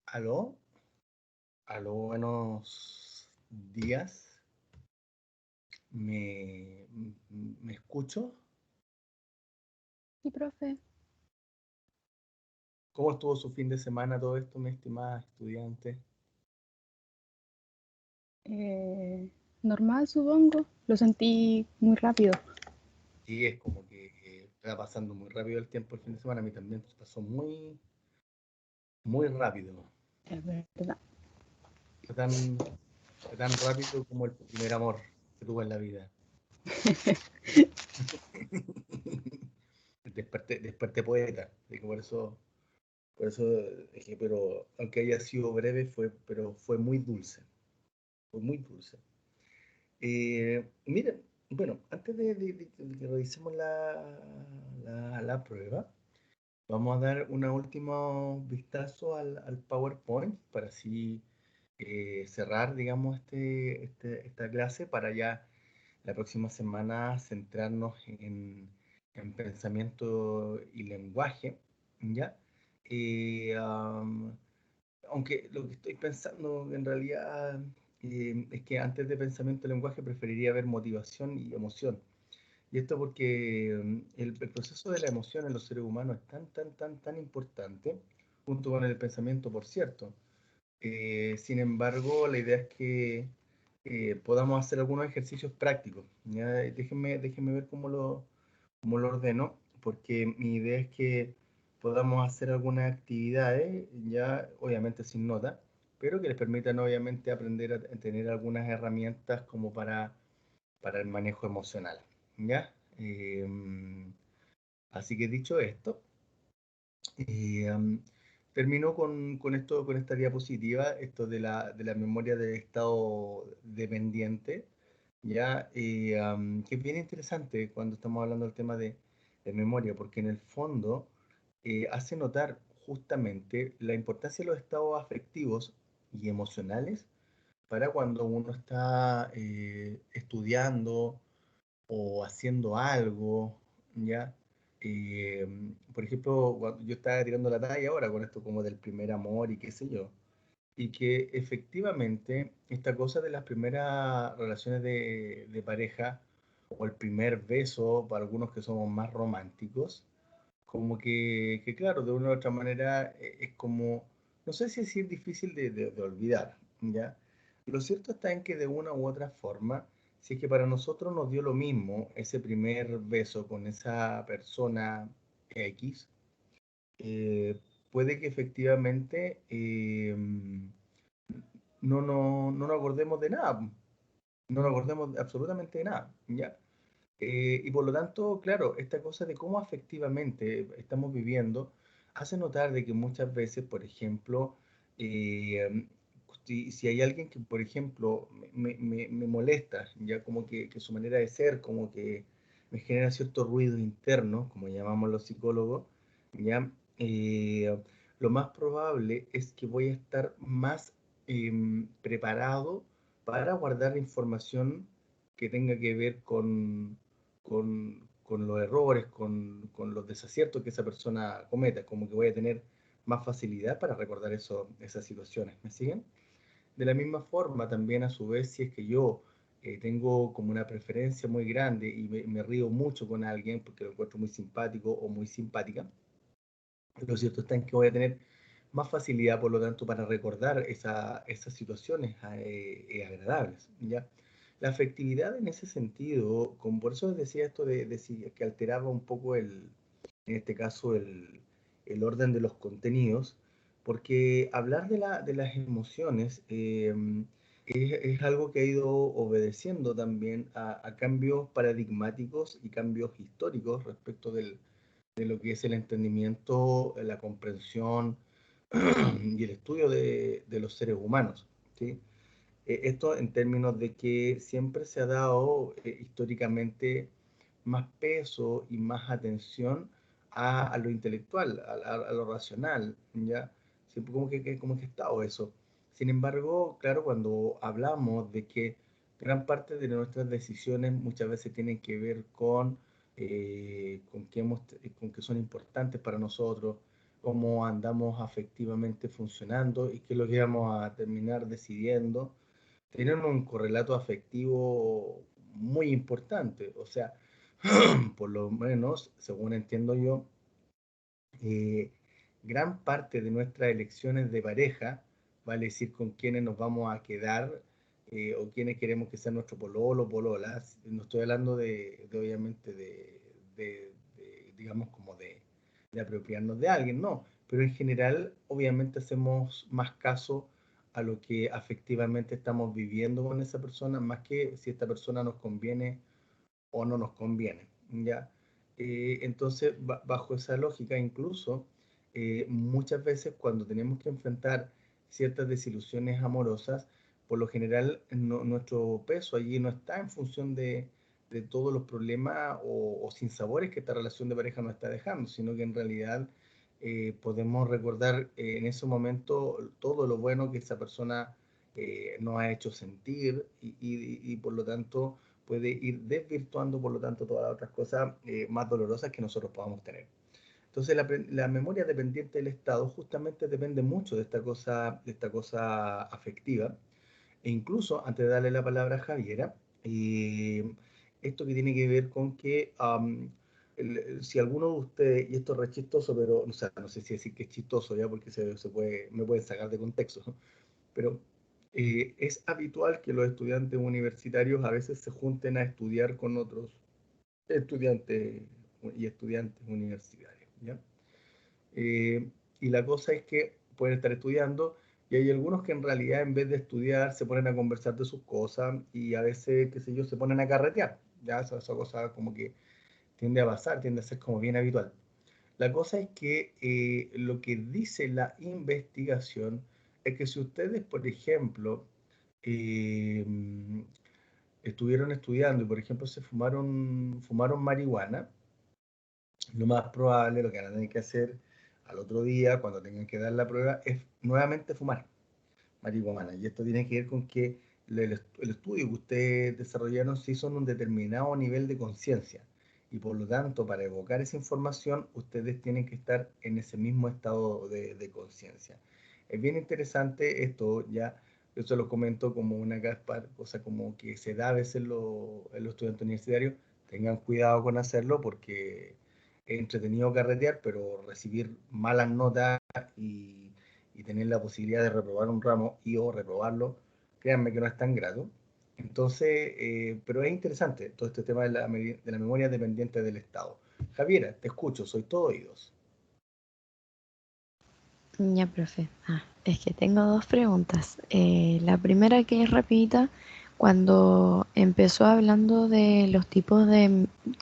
Aló, aló, buenos días. ¿Me escucho? Sí, profe. ¿Cómo estuvo su fin de semana todo esto, mi estimada estudiante? Normal, supongo. Lo sentí muy rápido. Sí, es como que está pasando muy rápido el tiempo el fin de semana. A mí también pasó muy, muy rápido. Es verdad. Fue tan rápido como el primer amor que tuve en la vida. Desperté poeta. Así que por eso dije, pero aunque haya sido breve, pero fue muy dulce. Fue muy dulce. Miren, bueno, antes de que revisemos la prueba, vamos a dar un último vistazo al PowerPoint para así cerrar, digamos, esta clase para ya la próxima semana centrarnos en pensamiento y lenguaje, ¿ya? Aunque lo que estoy pensando en realidad es que antes de pensamiento y lenguaje preferiría ver motivación y emoción. Y esto porque el proceso de la emoción en los seres humanos es tan importante, junto con el pensamiento, por cierto. Sin embargo, la idea es que podamos hacer algunos ejercicios prácticos. ¿Ya? Déjenme ver cómo lo ordeno, porque mi idea es que podamos hacer algunas actividades, ya obviamente sin nota, pero que les permitan obviamente aprender a tener algunas herramientas como para el manejo emocional. ¿Ya? Así que dicho esto, eh, um, termino con esta diapositiva, esto de la memoria del estado dependiente, ¿ya? Que es bien interesante cuando estamos hablando del tema de memoria, porque en el fondo hace notar justamente la importancia de los estados afectivos y emocionales para cuando uno está estudiando o haciendo algo, ¿ya? Eh, por ejemplo, yo estaba tirando la talla ahora con esto como del primer amor y qué sé yo, y que efectivamente esta cosa de las primeras relaciones de pareja o el primer beso, para algunos que somos más románticos, como que claro, de una u otra manera es como, no sé si decir difícil de olvidar, ¿ya? Lo cierto está en que de una u otra forma, si es que para nosotros nos dio lo mismo ese primer beso con esa persona X, eh, puede que efectivamente no nos acordemos de nada, no nos acordemos absolutamente de nada, ¿ya? Y por lo tanto, claro, esta cosa de cómo afectivamente estamos viviendo hace notar de que muchas veces, por ejemplo, eh, si hay alguien que, por ejemplo, me molesta, ya como que su manera de ser, como que me genera cierto ruido interno, como llamamos los psicólogos, ya, eh, lo más probable es que voy a estar más preparado para guardar información que tenga que ver con los errores, con los desaciertos que esa persona cometa, como que voy a tener más facilidad para recordar esas situaciones. ¿Me siguen? De la misma forma, también a su vez, si es que yo tengo como una preferencia muy grande y me río mucho con alguien porque lo encuentro muy simpático o muy simpática, lo cierto está en que voy a tener más facilidad, por lo tanto, para recordar esas situaciones agradables, ¿ya? La afectividad en ese sentido, como por eso decía esto que alteraba un poco en este caso, el orden de los contenidos, porque hablar de las emociones es algo que ha ido obedeciendo también a cambios paradigmáticos y cambios históricos respecto de lo que es el entendimiento, la comprensión y el estudio de los seres humanos, ¿sí? Esto en términos de que siempre se ha dado históricamente más peso y más atención a lo intelectual, a lo racional, ¿ya? Siempre como que ha estado eso. Sin embargo, claro, cuando hablamos de que gran parte de nuestras decisiones muchas veces tienen que ver con que son importantes para nosotros, cómo andamos afectivamente funcionando y qué es lo que vamos a terminar decidiendo, tienen un correlato afectivo muy importante. O sea, por lo menos, según entiendo yo, eh, gran parte de nuestras elecciones de pareja, vale decir con quiénes nos vamos a quedar o quiénes queremos que sean nuestro pololo, pololas, no estoy hablando obviamente digamos como de apropiarnos de alguien, no, pero en general obviamente hacemos más caso a lo que afectivamente estamos viviendo con esa persona, más que si esta persona nos conviene o no nos conviene, ¿ya? Entonces, bajo esa lógica, incluso muchas veces cuando tenemos que enfrentar ciertas desilusiones amorosas, por lo general nuestro peso allí no está en función de todos los problemas o sinsabores que esta relación de pareja nos está dejando, sino que en realidad podemos recordar en ese momento todo lo bueno que esa persona nos ha hecho sentir y por lo tanto puede ir desvirtuando, por lo tanto, todas las otras cosas más dolorosas que nosotros podamos tener. Entonces, la memoria dependiente del estado justamente depende mucho de esta cosa afectiva. E incluso, antes de darle la palabra a Javiera, esto que tiene que ver con que si alguno de ustedes, y esto es re chistoso, pero o sea, no sé si decir que es chistoso ya porque me pueden sacar de contexto, ¿no? Pero es habitual que los estudiantes universitarios a veces se junten a estudiar con otros estudiantes y estudiantes universitarios, ¿ya? Y la cosa es que pueden estar estudiando y hay algunos que en realidad en vez de estudiar se ponen a conversar de sus cosas y a veces, qué sé yo, se ponen a carretear, ¿ya? Esa cosa como que tiende a pasar, tiende a ser como bien habitual. La cosa es que lo que dice la investigación es que si ustedes, por ejemplo, eh, estuvieron estudiando y, por ejemplo, fumaron marihuana, lo más probable, lo que van a tener que hacer al otro día, cuando tengan que dar la prueba, es nuevamente fumar marihuana. Y esto tiene que ver con que el estudio que ustedes desarrollaron se hizo en un determinado nivel de conciencia. Y por lo tanto, para evocar esa información, ustedes tienen que estar en ese mismo estado de conciencia. Es bien interesante esto, ya yo se lo comento como una cosa como que se da a veces en los estudiantes universitarios. Tengan cuidado con hacerlo porque es entretenido carretear, pero recibir malas notas y tener la posibilidad de reprobar un ramo y o reprobarlo, créanme que no es tan grato. Entonces, pero es interesante todo este tema de la memoria dependiente del Estado. Javiera, te escucho, soy todo oídos. Ya, profe. Es que tengo dos preguntas. La primera, que es rapidita, cuando empezó hablando de los tipos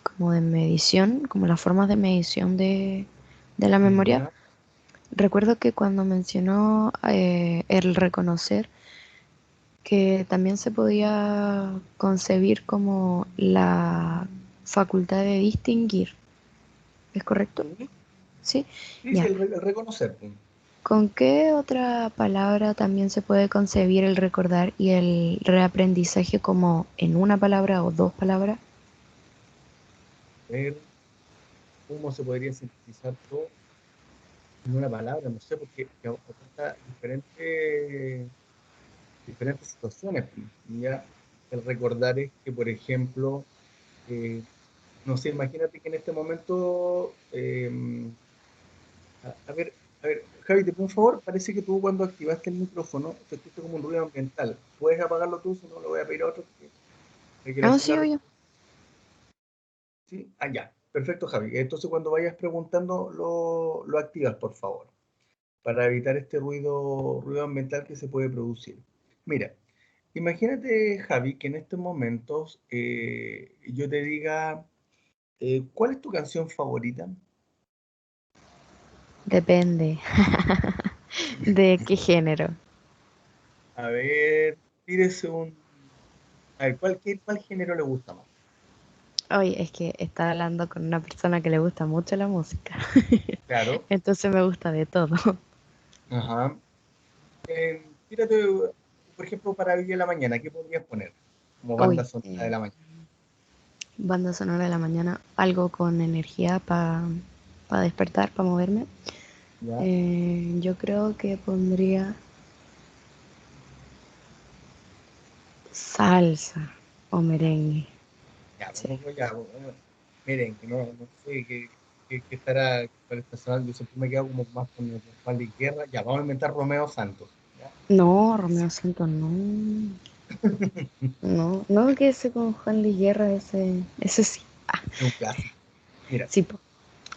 como de medición, como las formas de medición de la memoria, Ya. recuerdo que cuando mencionó el reconocer, que también se podía concebir como la facultad de distinguir. ¿Es correcto? Sí, Sí. sí, Ya. el reconocer. ¿Con qué otra palabra también se puede concebir el recordar y el reaprendizaje, como en una palabra o dos palabras? Ver cómo se podría sintetizar todo en una palabra, no sé, porque aporta diferentes situaciones. Ya el recordar es que, por ejemplo, no sé, imagínate que en este momento, a ver, Javi, te pido un favor, parece que tú cuando activaste el micrófono se escucha como un ruido ambiental. ¿Puedes apagarlo tú? Si no, lo voy a pedir a otro que quiera Ah, hacer sí, oye. ¿Sí? Ah, ya. Perfecto, Javi. Entonces, cuando vayas preguntando, lo activas, por favor, para evitar este ruido ambiental que se puede producir. Mira, imagínate, Javi, que en estos momentos yo te diga, ¿cuál es tu canción favorita? Depende de qué género. A ver, tírese un... A ver, ¿cuál género le gusta más? Oye, es que está hablando con una persona que le gusta mucho la música, Claro. entonces me gusta de todo. Ajá. Tírate, por ejemplo, para hoy en la mañana, ¿qué podrías poner como banda Uy, sonora de la mañana? banda sonora de la mañana, algo con energía para despertar, para moverme. ¿Ya? Yo creo que pondría salsa o merengue. Ya, Sí. pongo ya, miren, que no sé qué estará, cuál está sonando, yo siempre me quedo como más con Juan Luis Guerra, ya, vamos a inventar Romeo Santos, ¿ya? No, Romeo Santos, no. No, no, que ese con Juan Luis Guerra, ese sí. Es un clásico. Mira, Sí, po.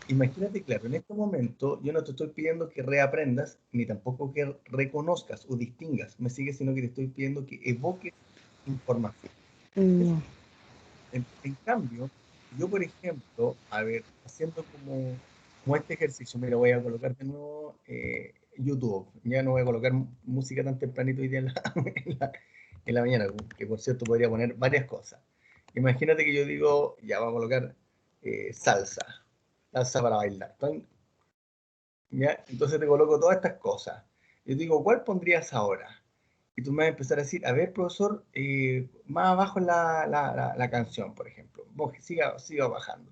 imagínate, claro, en este momento yo no te estoy pidiendo que reaprendas, ni tampoco que reconozcas o distingas, me sigues, sino que te estoy pidiendo que evoques información. Eso. No. En cambio, yo, por ejemplo, a ver, haciendo como este ejercicio, mira, voy a colocar de nuevo YouTube, ya no voy a colocar música tan tempranito hoy día en la, en la, en la mañana, que por cierto podría poner varias cosas. Imagínate que yo digo, ya vamos a colocar salsa para bailar. ¿Ya? Entonces te coloco todas estas cosas. Yo digo, ¿cuál pondrías ahora? Y tú me vas a empezar a decir, a ver, profesor, más abajo la canción, por ejemplo. Vos siga bajando.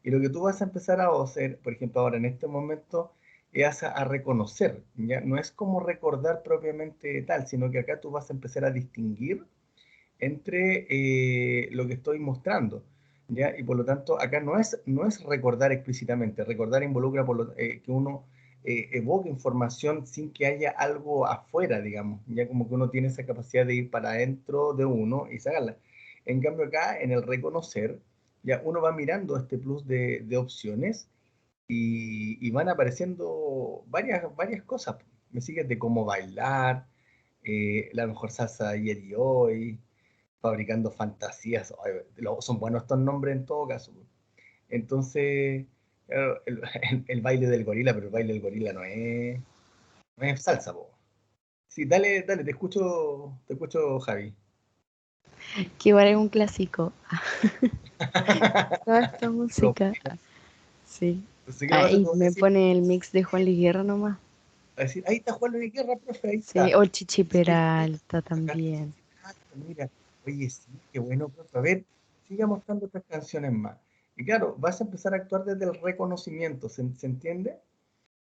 Y lo que tú vas a empezar a hacer, por ejemplo, ahora en este momento, es a reconocer, ¿ya? No es como recordar propiamente tal, sino que acá tú vas a empezar a distinguir entre lo que estoy mostrando, ¿ya? Y por lo tanto, acá no es recordar explícitamente, recordar involucra que uno evoque información sin que haya algo afuera, digamos, ya como que uno tiene esa capacidad de ir para adentro de uno y sacarla. En cambio acá, en el reconocer, ya uno va mirando este plus de opciones y van apareciendo varias cosas. Me sigues de cómo bailar, la mejor salsa de ayer y hoy, fabricando fantasías. Ay, son buenos estos nombres en todo caso. Entonces, claro, el baile del gorila, pero el baile del gorila no es salsa, po. Sí, dale, te escucho, Javi. Que igual es un clásico. Toda esta Pero, música. Sí. entonces, ¿qué pasa? Ahí Tú vas a me decir, pone el mix de Juan Luis Guerra nomás. ahí está Juan Luis Guerra, profe, ahí Sí, está. o Chichi Sí, mira, Peralta acá también. mira, oye, sí, qué bueno, profe. A ver, siga mostrando otras canciones más. Y claro, vas a empezar a actuar desde el reconocimiento, ¿se entiende?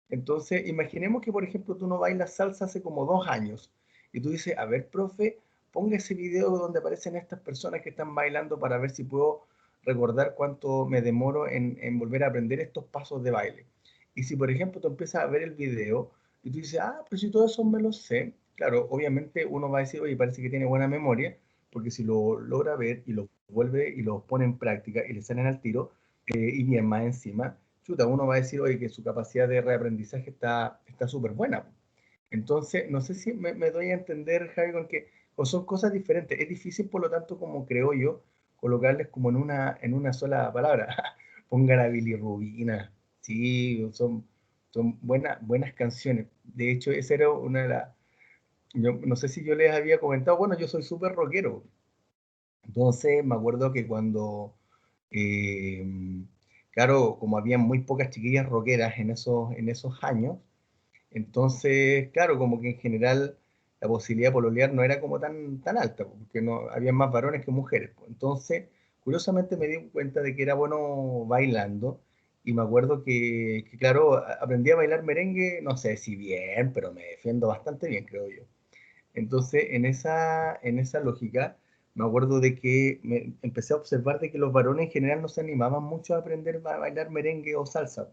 Entonces, imaginemos que, por ejemplo, tú no bailas salsa hace como 2 años y tú dices, a ver, profe, ponga ese video donde aparecen estas personas que están bailando para ver si puedo recordar cuánto me demoro en volver a aprender estos pasos de baile. Y si, por ejemplo, tú empiezas a ver el video y tú dices, ah, pero si todo eso me lo sé, claro, obviamente uno va a decir, oye, parece que tiene buena memoria, porque si lo logra ver y lo vuelve y lo pone en práctica y le salen al tiro, y bien más encima, chuta, uno va a decir, oye, que su capacidad de reaprendizaje está súper buena. Entonces, no sé si me doy a entender, Javi, con que o son cosas diferentes. Es difícil, por lo tanto, como creo yo, colocarles como en una sola palabra. Pongan a bilirrubina. Sí, son buenas canciones. De hecho, esa era una de las... Yo no sé si yo les había comentado, bueno, yo soy súper rockero. Entonces, me acuerdo que cuando eh, claro, como había muy pocas chiquillas rockeras en esos años, entonces, claro, como que en general la posibilidad de pololear no era como tan alta, porque no, había más varones que mujeres. Entonces, curiosamente me di cuenta de que era bueno bailando, y me acuerdo que, claro, aprendí a bailar merengue, no sé si bien, pero me defiendo bastante bien, creo yo. Entonces, en esa lógica, me acuerdo de que me empecé a observar de que los varones en general no se animaban mucho a aprender a bailar merengue o salsa.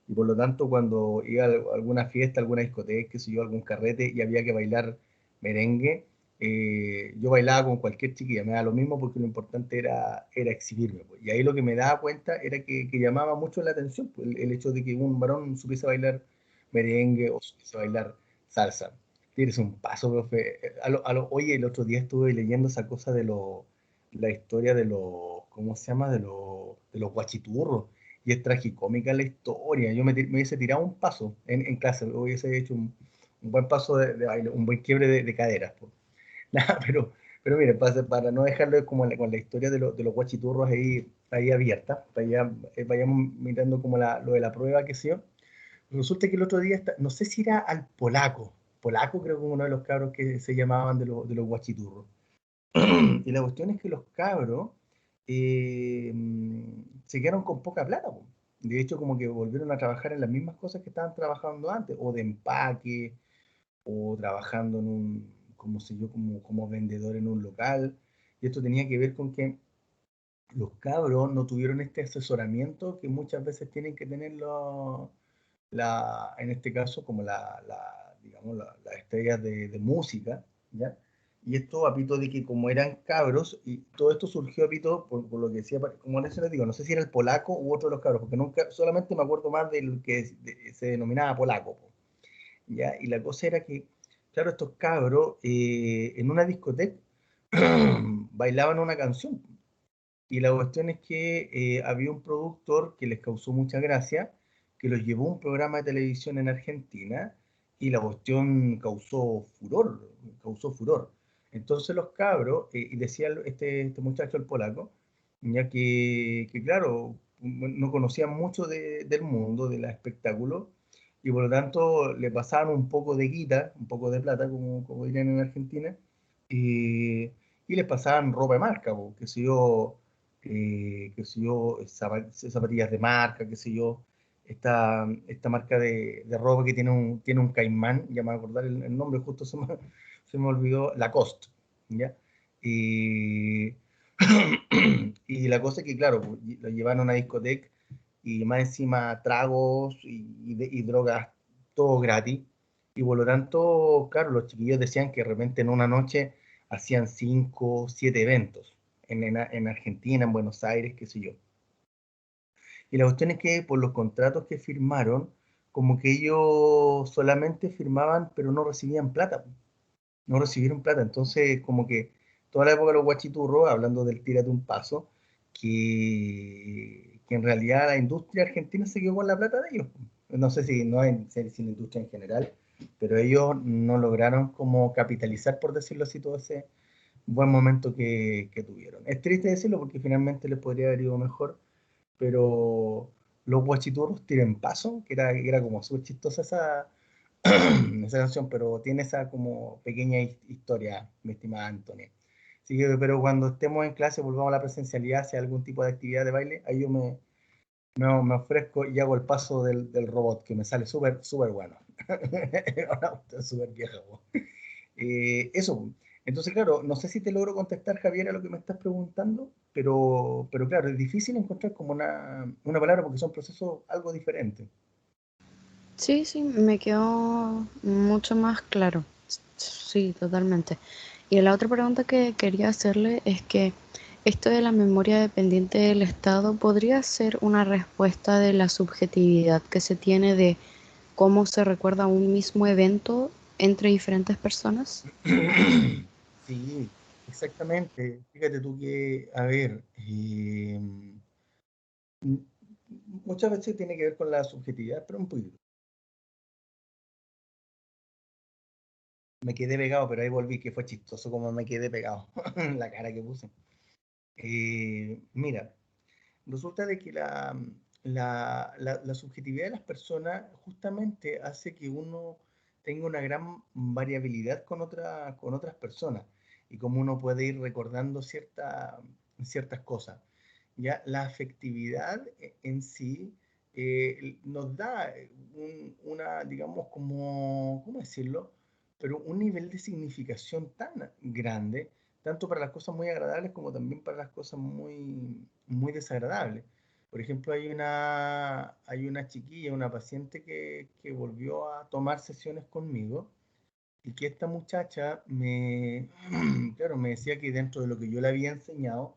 Y por lo tanto, cuando iba a alguna fiesta, alguna discoteca, qué sé yo, algún carrete y había que bailar merengue, yo bailaba con cualquier chiquilla, me da lo mismo porque lo importante era exhibirme, pues. Y ahí lo que me daba cuenta era que llamaba mucho la atención, pues, el hecho de que un varón supiese bailar merengue o supiese bailar salsa. Tienes un paso, profe. Oye, el otro día estuve leyendo esa cosa la historia de los, ¿cómo se llama? De los guachiturros, y es tragicómica la historia. Yo me hubiese tirado un paso en clase, hubiese hecho un buen paso de baile, un buen quiebre de caderas, po. Nada, pero mire, para no dejarlo como con la historia de los guachiturros ahí abierta, vayamos mirando como lo de la prueba que sea. Resulta que el otro día, no sé si era al polaco creo que uno de los cabros que se llamaban de los guachiturros. Y la cuestión es que los cabros se quedaron con poca plata, po. De hecho, como que volvieron a trabajar en las mismas cosas que estaban trabajando antes, o de empaque, o trabajando en un, como sé yo, como vendedor en un local. Y esto tenía que ver con que los cabros no tuvieron este asesoramiento que muchas veces tienen que tener en este caso, como digamos, las estrellas de música, ¿ya? Y esto a pito de que como eran cabros, y todo esto surgió a pito por lo que decía, como les digo, no sé si era el polaco u otro de los cabros, porque nunca, solamente me acuerdo más del que se denominaba polaco, po, ¿ya? Y la cosa era que, claro, estos cabros en una discoteca bailaban una canción, y la cuestión es que había un productor que les causó mucha gracia, que los llevó a un programa de televisión en Argentina y la cuestión causó furor, causó furor. Entonces los cabros, y decía este muchacho, el polaco, ya que claro, no conocían mucho del mundo, del espectáculo, y por lo tanto le pasaban un poco de guita, un poco de plata, como dirían en Argentina, y les pasaban ropa de marca, qué sé yo, zapatillas de marca, qué sé yo, esta marca de ropa que tiene un caimán, ya me voy a acordar el nombre, justo se me olvidó, Lacoste, ¿ya? Y, y la cosa es que, claro, pues, lo llevaron a una discoteca y más encima tragos y drogas, todo gratis. Y por lo tanto, claro, los chiquillos decían que de repente en una noche hacían 5, 7 eventos en Argentina, en Buenos Aires, qué sé yo. Y la cuestión es que por los contratos que firmaron, como que ellos solamente firmaban, pero no recibían plata. No recibieron plata. Entonces, como que toda la época de los guachiturros, hablando del tírate un paso, que en realidad la industria argentina se quedó con la plata de ellos. No sé si no en si la industria en general, pero ellos no lograron como capitalizar, por decirlo así, todo ese buen momento que tuvieron. Es triste decirlo porque finalmente les podría haber ido mejor, pero los guachiturros tienen paso, que era como súper chistosa esa canción, pero tiene esa como pequeña historia, mi estimada Antonia. Así que, pero cuando estemos en clase, volvamos a la presencialidad, si hay algún tipo de actividad de baile, ahí yo me ofrezco y hago el paso del robot, que me sale súper, súper bueno. Súper vieja. Eso. Entonces, claro, no sé si te logro contestar, Javier, a lo que me estás preguntando, pero claro, es difícil encontrar como una palabra porque son procesos algo diferentes. Sí, sí, me quedó mucho más claro. Sí, totalmente. Y la otra pregunta que quería hacerle es que esto de la memoria dependiente del Estado podría ser una respuesta de la subjetividad que se tiene de cómo se recuerda un mismo evento entre diferentes personas. Sí, exactamente. Fíjate tú que, a ver, m- muchas veces tiene que ver con la subjetividad, pero un poquito. Me quedé pegado, pero ahí volví, que fue chistoso como me quedé pegado, la cara que puse. Mira, resulta de que la subjetividad de las personas justamente hace que uno tenga una gran variabilidad con otras personas y como uno puede ir recordando ciertas cosas. Ya la afectividad en sí nos da digamos, ¿cómo decirlo? Pero un nivel de significación tan grande, tanto para las cosas muy agradables como también para las cosas muy desagradables. Por ejemplo, hay una chiquilla, una paciente que volvió a tomar sesiones conmigo y que esta muchacha claro, me decía que dentro de lo que yo le había enseñado,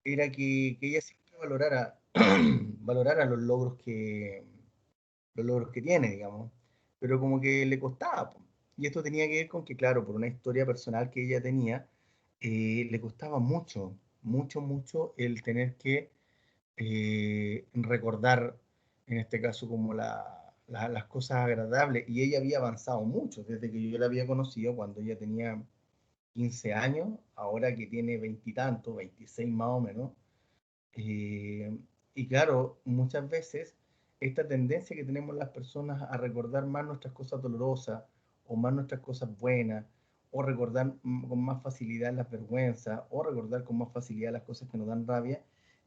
era que ella siempre valorara los logros que tiene, digamos, pero como que le costaba, po. Y esto tenía que ver con que, claro, por una historia personal que ella tenía, le costaba mucho, mucho, mucho el tener que recordar, en este caso, como las cosas agradables. Y ella había avanzado mucho desde que yo la había conocido cuando ella tenía 15 años, ahora que tiene veintitantos, 26 más o menos. Eh, y claro, muchas veces esta tendencia que tenemos las personas a recordar más nuestras cosas dolorosas o más nuestras cosas buenas, o recordar con más facilidad las vergüenzas, o recordar con más facilidad las cosas que nos dan rabia,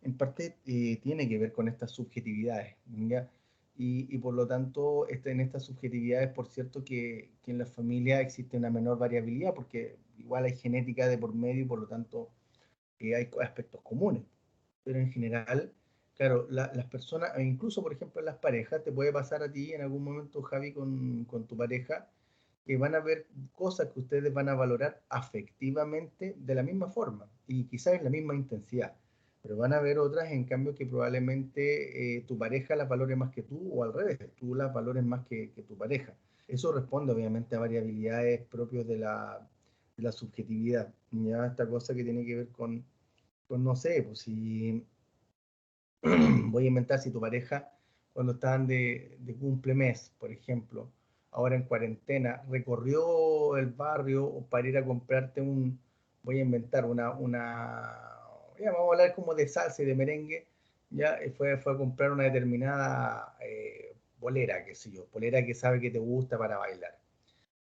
en parte tiene que ver con estas subjetividades, ¿ya? Y por lo tanto, en estas subjetividades, por cierto, que en la familia existe una menor variabilidad, porque igual hay genética de por medio y por lo tanto hay aspectos comunes. Pero en general, claro, las personas, e incluso por ejemplo en las parejas, te puede pasar a ti en algún momento, Javi, con tu pareja, que van a ver cosas que ustedes van a valorar afectivamente de la misma forma y quizás en la misma intensidad, pero van a ver otras en cambio que probablemente tu pareja las valore más que tú o al revés, tú las valores más que tu pareja. Eso responde obviamente a variabilidades propias de la subjetividad, ya esta cosa que tiene que ver con no sé, pues si voy a inventar, si tu pareja, cuando estaban de cumplemes, por ejemplo, ahora en cuarentena, recorrió el barrio para ir a comprarte voy a inventar ya vamos a hablar como de salsa y de merengue, ya fue a comprar una determinada polera, qué sé yo, polera que sabe que te gusta para bailar.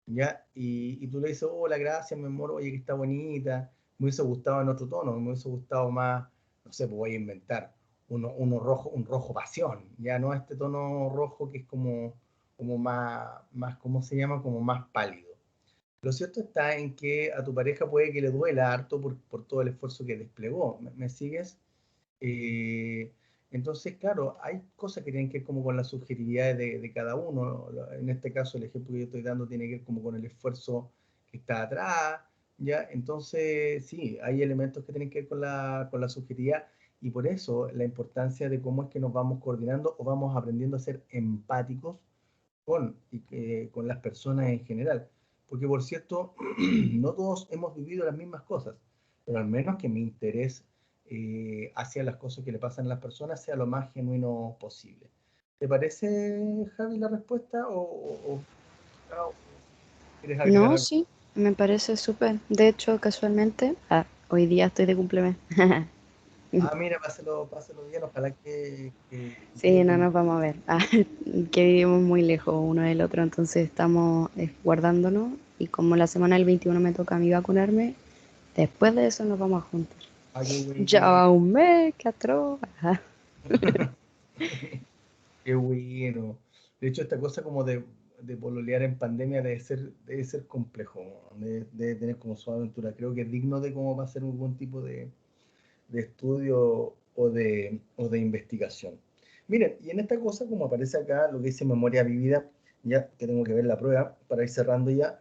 ¿Ya? Y tú le dices, hola, gracias, mi amor, oye, que está bonita, me hubiese gustado en otro tono, me hubiese gustado más, no sé, pues voy a inventar, un rojo pasión, ya no este tono rojo que es como más, ¿cómo se llama? Como más pálido. Lo cierto está en que a tu pareja puede que le duela harto por todo el esfuerzo que desplegó. ¿Me sigues? Eh, entonces, claro, hay cosas que tienen que ver como con la subjetividad de cada uno. En este caso, el ejemplo que yo estoy dando tiene que ver como con el esfuerzo que está atrás, ¿ya? Entonces, sí, hay elementos que tienen que ver con la subjetividad y por eso la importancia de cómo es que nos vamos coordinando o vamos aprendiendo a ser empáticos con las personas en general. Porque, por cierto, no todos hemos vivido las mismas cosas, pero al menos que mi interés hacia las cosas que le pasan a las personas sea lo más genuino posible. ¿Te parece, Javi, la respuesta o quieres agregar No, algo? sí, me parece súper. De hecho, casualmente, hoy día estoy de cumpleaños. Ah, mira, pásalo bien, ojalá que Sí, quede no con... nos vamos a ver. Que vivimos muy lejos uno del otro, entonces estamos guardándonos. Y como la semana del 21 me toca a mí vacunarme, después de eso nos vamos a juntar. Ah, qué Ya bueno. va un mes, qué atroz. Ajá. Qué bueno. De hecho, esta cosa como de pololear en pandemia debe ser complejo, debe tener como su aventura. Creo que es digno de cómo va a ser algún tipo de estudio o de investigación. Miren, y en esta cosa, como aparece acá, lo que dice memoria vivida, ya que tengo que ver la prueba para ir cerrando ya,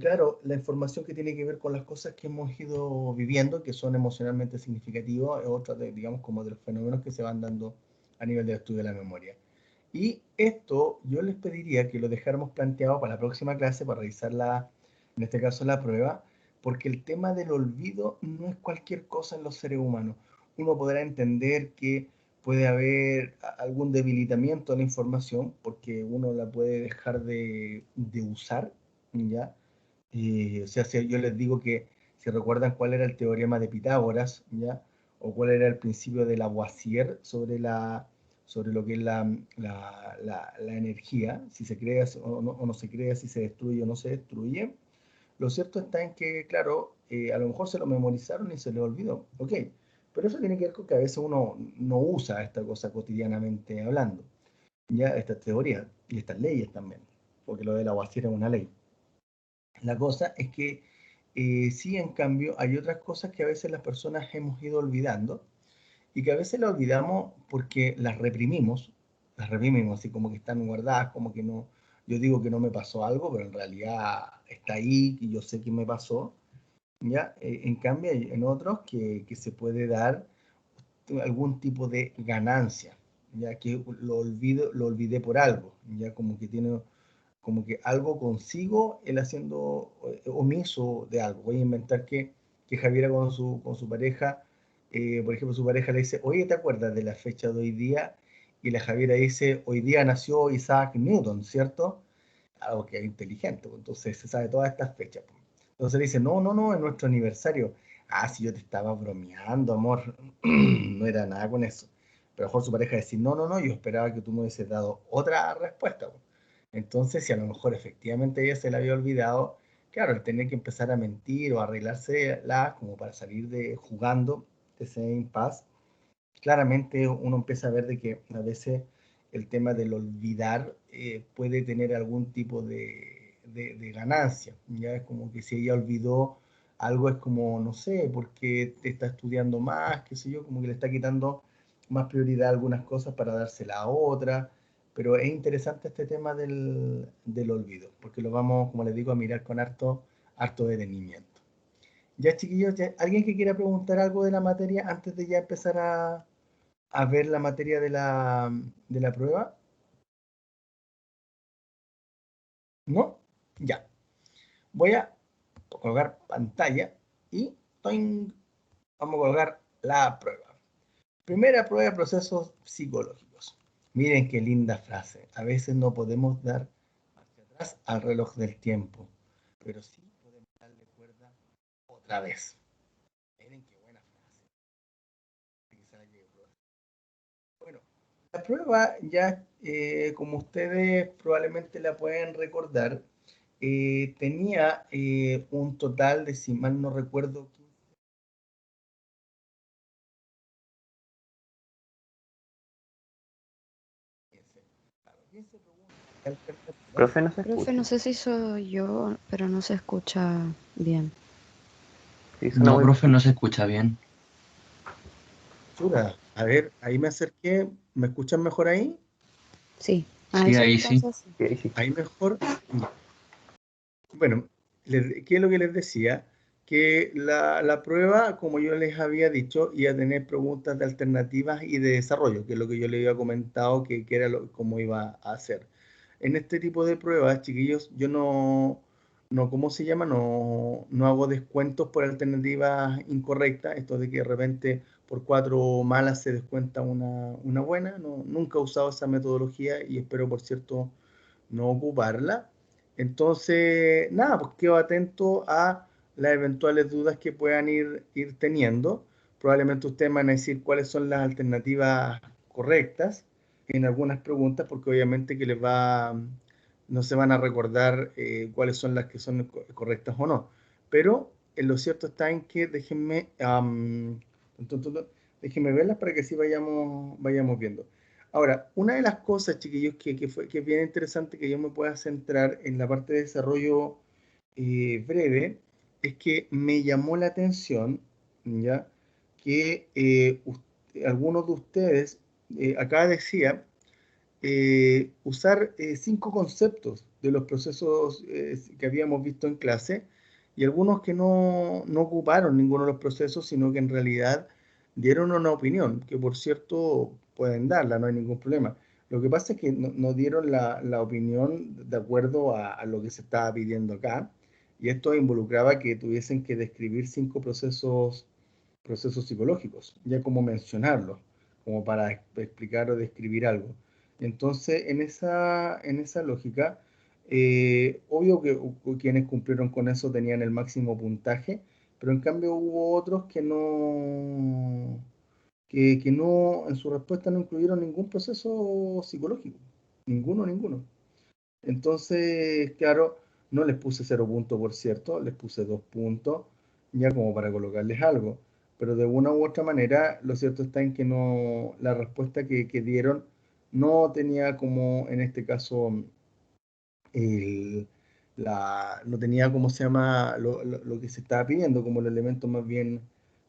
claro, la información que tiene que ver con las cosas que hemos ido viviendo, que son emocionalmente significativas, es otra, digamos, como de los fenómenos que se van dando a nivel del estudio de la memoria. Y esto yo les pediría que lo dejáramos planteado para la próxima clase, para revisar en este caso la prueba, porque el tema del olvido no es cualquier cosa en los seres humanos. Uno podrá entender que puede haber algún debilitamiento de la información, porque uno la puede dejar de usar, ¿ya? O sea, si yo les digo que si recuerdan cuál era el teorema de Pitágoras, ¿ya? O cuál era el principio de Lavoisier sobre lo que es la energía, si se crea o no se crea, si se destruye o no se destruye. Lo cierto está en que, claro, a lo mejor se lo memorizaron y se le olvidó, ok, pero eso tiene que ver con que a veces uno no usa esta cosa cotidianamente hablando, ya estas teorías y estas leyes también, porque lo de Lavoisier es una ley. La cosa es que sí, en cambio, hay otras cosas que a veces las personas hemos ido olvidando y que a veces las olvidamos porque las reprimimos así como que están guardadas, como que no, yo digo que no me pasó algo, pero en realidad está ahí y yo sé que me pasó, ¿ya? En cambio, hay en otros que se puede dar algún tipo de ganancia, ya que lo olvidé por algo, ya como que tiene como que algo consigo él haciendo omiso de algo. Voy a inventar que Javiera con su pareja, por ejemplo, su pareja le dice, oye, ¿te acuerdas de la fecha de hoy día? Y la Javiera dice, hoy día nació Isaac Newton, ¿cierto? Algo que es inteligente, pues, entonces se sabe todas estas fechas. Pues. Entonces le dice, no, es nuestro aniversario. Ah, si yo te estaba bromeando, amor, no era nada con eso. Pero mejor su pareja decir, no, yo esperaba que tú me hubieses dado otra respuesta. Pues. Entonces, si a lo mejor efectivamente ella se la había olvidado, claro, el tener que empezar a mentir o arreglársela como para salir de jugando de ese impasse, claramente uno empieza a ver de que a veces el tema del olvidar puede tener algún tipo de ganancia. Ya es como que si ella olvidó algo, es como, no sé, porque te está estudiando más, qué sé yo, como que le está quitando más prioridad a algunas cosas para dársela a otra. Pero es interesante este tema del olvido, porque lo vamos, como les digo, a mirar con harto detenimiento. Ya, chiquillos, ¿alguien que quiera preguntar algo de la materia antes de ya empezar a ver la materia de la prueba? ¿No? Ya. Voy a colgar pantalla y ¡toing! Vamos a colgar la prueba. Primera prueba de procesos psicológicos. Miren qué linda frase. A veces no podemos dar hacia atrás al reloj del tiempo, pero sí podemos darle cuerda otra vez. Miren qué buena frase. Bueno, la prueba ya, como ustedes probablemente la pueden recordar, tenía un total de, si mal no recuerdo, 15 preguntas. Profe, no se Profe, escucha. no sé si soy yo, pero no se escucha bien. Sí, suena No, muy profe, no se escucha bien. Chura, a ver, ahí me acerqué. ¿Me escuchan mejor ahí? Sí, a Sí, esa ahí sí. distancia sí. bien. Sí. Ahí mejor. Ya. Bueno, ¿qué es lo que les decía? Que la prueba, como yo les había dicho, iba a tener preguntas de alternativas y de desarrollo, que es lo que yo les había comentado que era cómo iba a hacer. En este tipo de pruebas, chiquillos, yo no, ¿cómo se llama? No hago descuentos por alternativas incorrectas, esto de que de repente por 4 malas se descuenta una buena. No, nunca he usado esa metodología y espero, por cierto, no ocuparla. Entonces, nada, pues quedo atento a las eventuales dudas que puedan ir teniendo. Probablemente ustedes van a decir cuáles son las alternativas correctas en algunas preguntas, porque obviamente que no se van a recordar cuáles son las que son correctas o no. Pero lo cierto está en que déjenme verlas para que así vayamos viendo. Ahora, una de las cosas, chiquillos, que es bien interesante que yo me pueda centrar en la parte de desarrollo breve, es que me llamó la atención, ¿ya? Que algunos de ustedes, acá decía, usar 5 conceptos de los procesos que habíamos visto en clase y algunos que no ocuparon ninguno de los procesos, sino que en realidad dieron una opinión, que por cierto pueden darla, no hay ningún problema. Lo que pasa es que no dieron la opinión de acuerdo a lo que se estaba pidiendo acá, y esto involucraba que tuviesen que describir 5 procesos psicológicos, ya como mencionarlos, como para explicar o describir algo. Entonces, en esa lógica, obvio que quienes cumplieron con eso tenían el máximo puntaje, pero en cambio hubo otros que no, en su respuesta no incluyeron ningún proceso psicológico. Ninguno. Entonces, claro, no les puse 0 puntos, por cierto, les puse 2 puntos, ya como para colocarles algo. Pero de una u otra manera, lo cierto está en que la respuesta que dieron no tenía como, en este caso, no tenía, ¿cómo se llama?, lo que se estaba pidiendo como el elemento más bien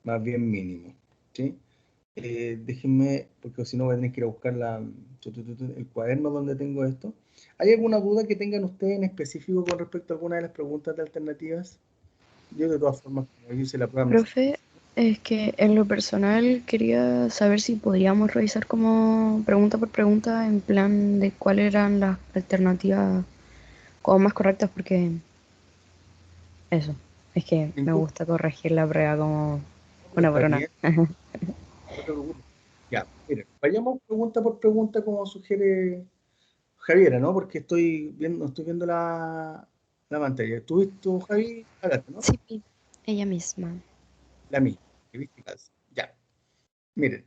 mínimo, ¿sí? Déjenme, porque si no voy a tener que ir a buscar el cuaderno donde tengo esto. ¿Hay alguna duda que tengan ustedes en específico con respecto a alguna de las preguntas de alternativas? Yo de todas formas, como yo hice la prueba, Profe, es que en lo personal quería saber si podríamos revisar como pregunta por pregunta en plan de cuáles eran las alternativas como más correctas, porque eso, es que me ningún gusta corregir la prueba como pero una por está una. bien, no te preocupes. Ya, miren, vayamos pregunta por pregunta como sugiere Javiera, ¿no? Porque estoy viendo la pantalla. ¿Tú, Javi? Hágate, ¿no? Sí, ella misma. La misma, que viste casi. Ya. Miren,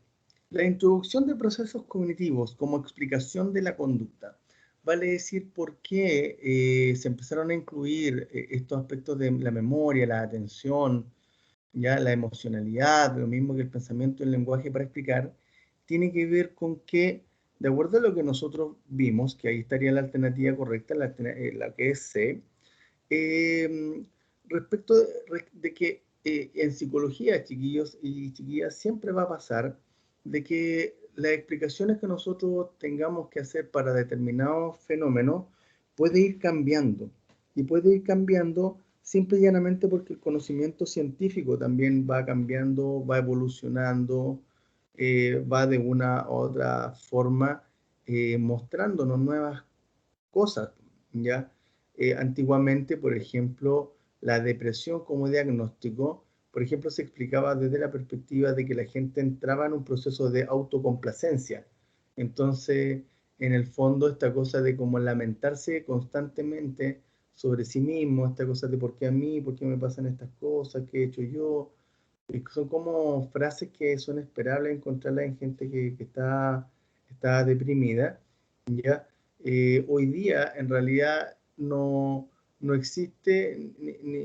la introducción de procesos cognitivos como explicación de la conducta, vale decir por qué se empezaron a incluir estos aspectos de la memoria, la atención, ya la emocionalidad, lo mismo que el pensamiento y el lenguaje para explicar, tiene que ver con que, de acuerdo a lo que nosotros vimos, que ahí estaría la alternativa correcta, la que es C, respecto de que en psicología, chiquillos y chiquillas, siempre va a pasar de que las explicaciones que nosotros tengamos que hacer para determinados fenómenos puede ir cambiando. Y puede ir cambiando simple y llanamente porque el conocimiento científico también va cambiando, va evolucionando, va de una u otra forma mostrándonos nuevas cosas, ¿ya? Antiguamente, por ejemplo, la depresión como diagnóstico, por ejemplo, se explicaba desde la perspectiva de que la gente entraba en un proceso de autocomplacencia. Entonces, en el fondo, esta cosa de como lamentarse constantemente sobre sí mismo, esta cosa de por qué a mí, por qué me pasan estas cosas, qué he hecho yo, son como frases que son esperables encontrarlas en gente que está deprimida, ¿ya? Hoy día en realidad no existe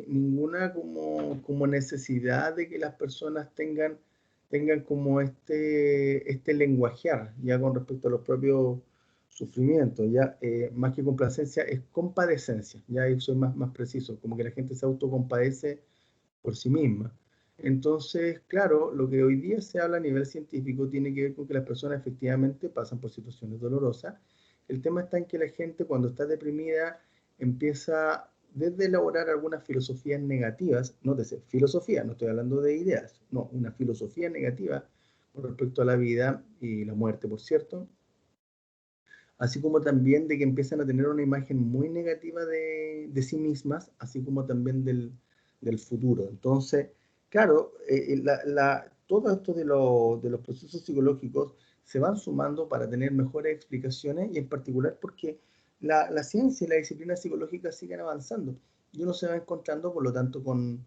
ninguna como necesidad de que las personas tengan como este lenguajear, ya con respecto a los propios sufrimientos, ya más que complacencia es compadecencia, ya ahí soy más preciso, como que la gente se autocompadece por sí misma. Entonces, claro, lo que hoy día se habla a nivel científico tiene que ver con que las personas efectivamente pasan por situaciones dolorosas. El tema está en que la gente cuando está deprimida empieza desde elaborar algunas filosofías negativas, nótese, filosofía, no estoy hablando de ideas, no, una filosofía negativa con respecto a la vida y la muerte, por cierto, así como también de que empiezan a tener una imagen muy negativa de sí mismas, así como también del futuro. Entonces, claro, todo esto de los procesos psicológicos se van sumando para tener mejores explicaciones y en particular porque la ciencia y la disciplina psicológica siguen avanzando y uno se va encontrando, por lo tanto, con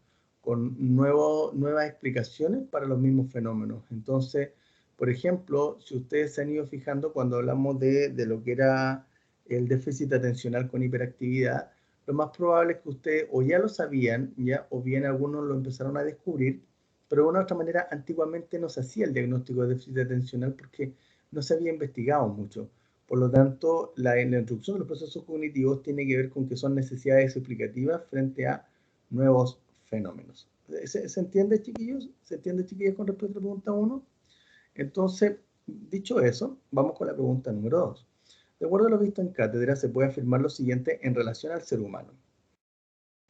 nuevas explicaciones para los mismos fenómenos. Entonces, por ejemplo, si ustedes se han ido fijando cuando hablamos de lo que era el déficit atencional con hiperactividad, lo más probable es que ustedes o ya lo sabían, ya, o bien algunos lo empezaron a descubrir, pero de una u otra manera antiguamente no se hacía el diagnóstico de déficit atencional porque no se había investigado mucho. Por lo tanto, la introducción de los procesos cognitivos tiene que ver con que son necesidades explicativas frente a nuevos fenómenos. ¿Se entiende, chiquillos? ¿Se entiende, chiquillos, con respecto a la pregunta 1? Entonces, dicho eso, vamos con la pregunta número 2. De acuerdo a lo visto en cátedra, se puede afirmar lo siguiente en relación al ser humano.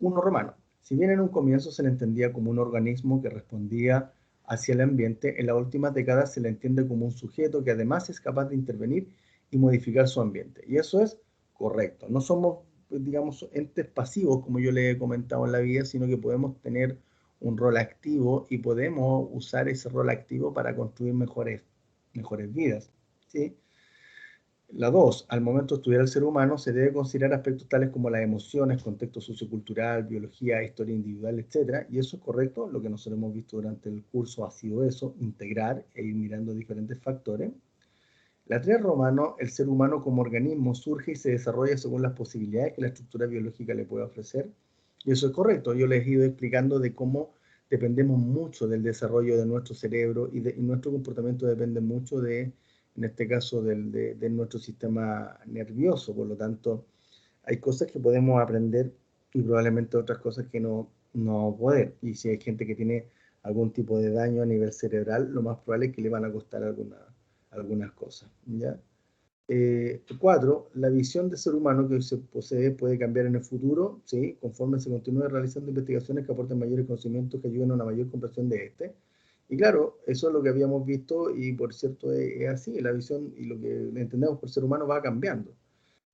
1 romano. Si bien en un comienzo se le entendía como un organismo que respondía hacia el ambiente, en las últimas décadas se le entiende como un sujeto que además es capaz de intervenir y modificar su ambiente. Y eso es correcto. No somos, digamos, entes pasivos, como yo le he comentado en la vida, sino que podemos tener un rol activo y podemos usar ese rol activo para construir mejores vidas, ¿sí? La 2, al momento de estudiar al ser humano, se debe considerar aspectos tales como las emociones, contexto sociocultural, biología, historia individual, etc. Y eso es correcto, lo que nosotros hemos visto durante el curso ha sido eso, integrar e ir mirando diferentes factores. La 3 romano, el ser humano como organismo surge y se desarrolla según las posibilidades que la estructura biológica le puede ofrecer. Y eso es correcto, yo les he ido explicando de cómo dependemos mucho del desarrollo de nuestro cerebro y nuestro comportamiento depende mucho de, en este caso, de nuestro sistema nervioso. Por lo tanto, hay cosas que podemos aprender y probablemente otras cosas que no poder. Y si hay gente que tiene algún tipo de daño a nivel cerebral, lo más probable es que le van a costar algunas cosas, ¿ya? 4, la visión del ser humano que se posee puede cambiar en el futuro, ¿sí? Conforme se continúe realizando investigaciones que aporten mayores conocimientos que ayuden a una mayor comprensión de este. Y claro, eso es lo que habíamos visto y por cierto es así, la visión y lo que entendemos por ser humano va cambiando.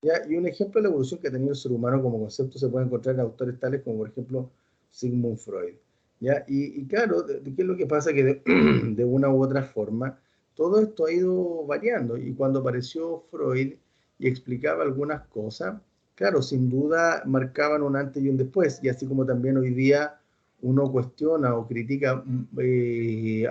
¿Ya? Y un ejemplo de la evolución que ha tenido el ser humano como concepto se puede encontrar en autores tales como por ejemplo Sigmund Freud. ¿Ya? Y claro, ¿qué es lo que pasa? Que de una u otra forma todo esto ha ido variando y cuando apareció Freud y explicaba algunas cosas, claro, sin duda marcaban un antes y un después, y así como también hoy día uno cuestiona o critica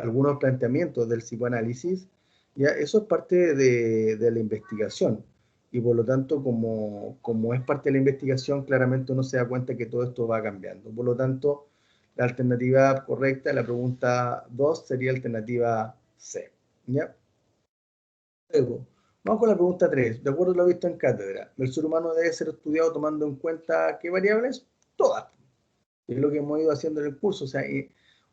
algunos planteamientos del psicoanálisis, ya eso es parte de la investigación y por lo tanto como es parte de la investigación, claramente uno se da cuenta que todo esto va cambiando. Por lo tanto, la alternativa correcta, la pregunta 2, sería alternativa C. ¿Ya? vamos con la pregunta 3. De acuerdo a lo visto en cátedra, ¿el ser humano debe ser estudiado tomando en cuenta qué variables? Todas. Es lo que hemos ido haciendo en el curso. O sea,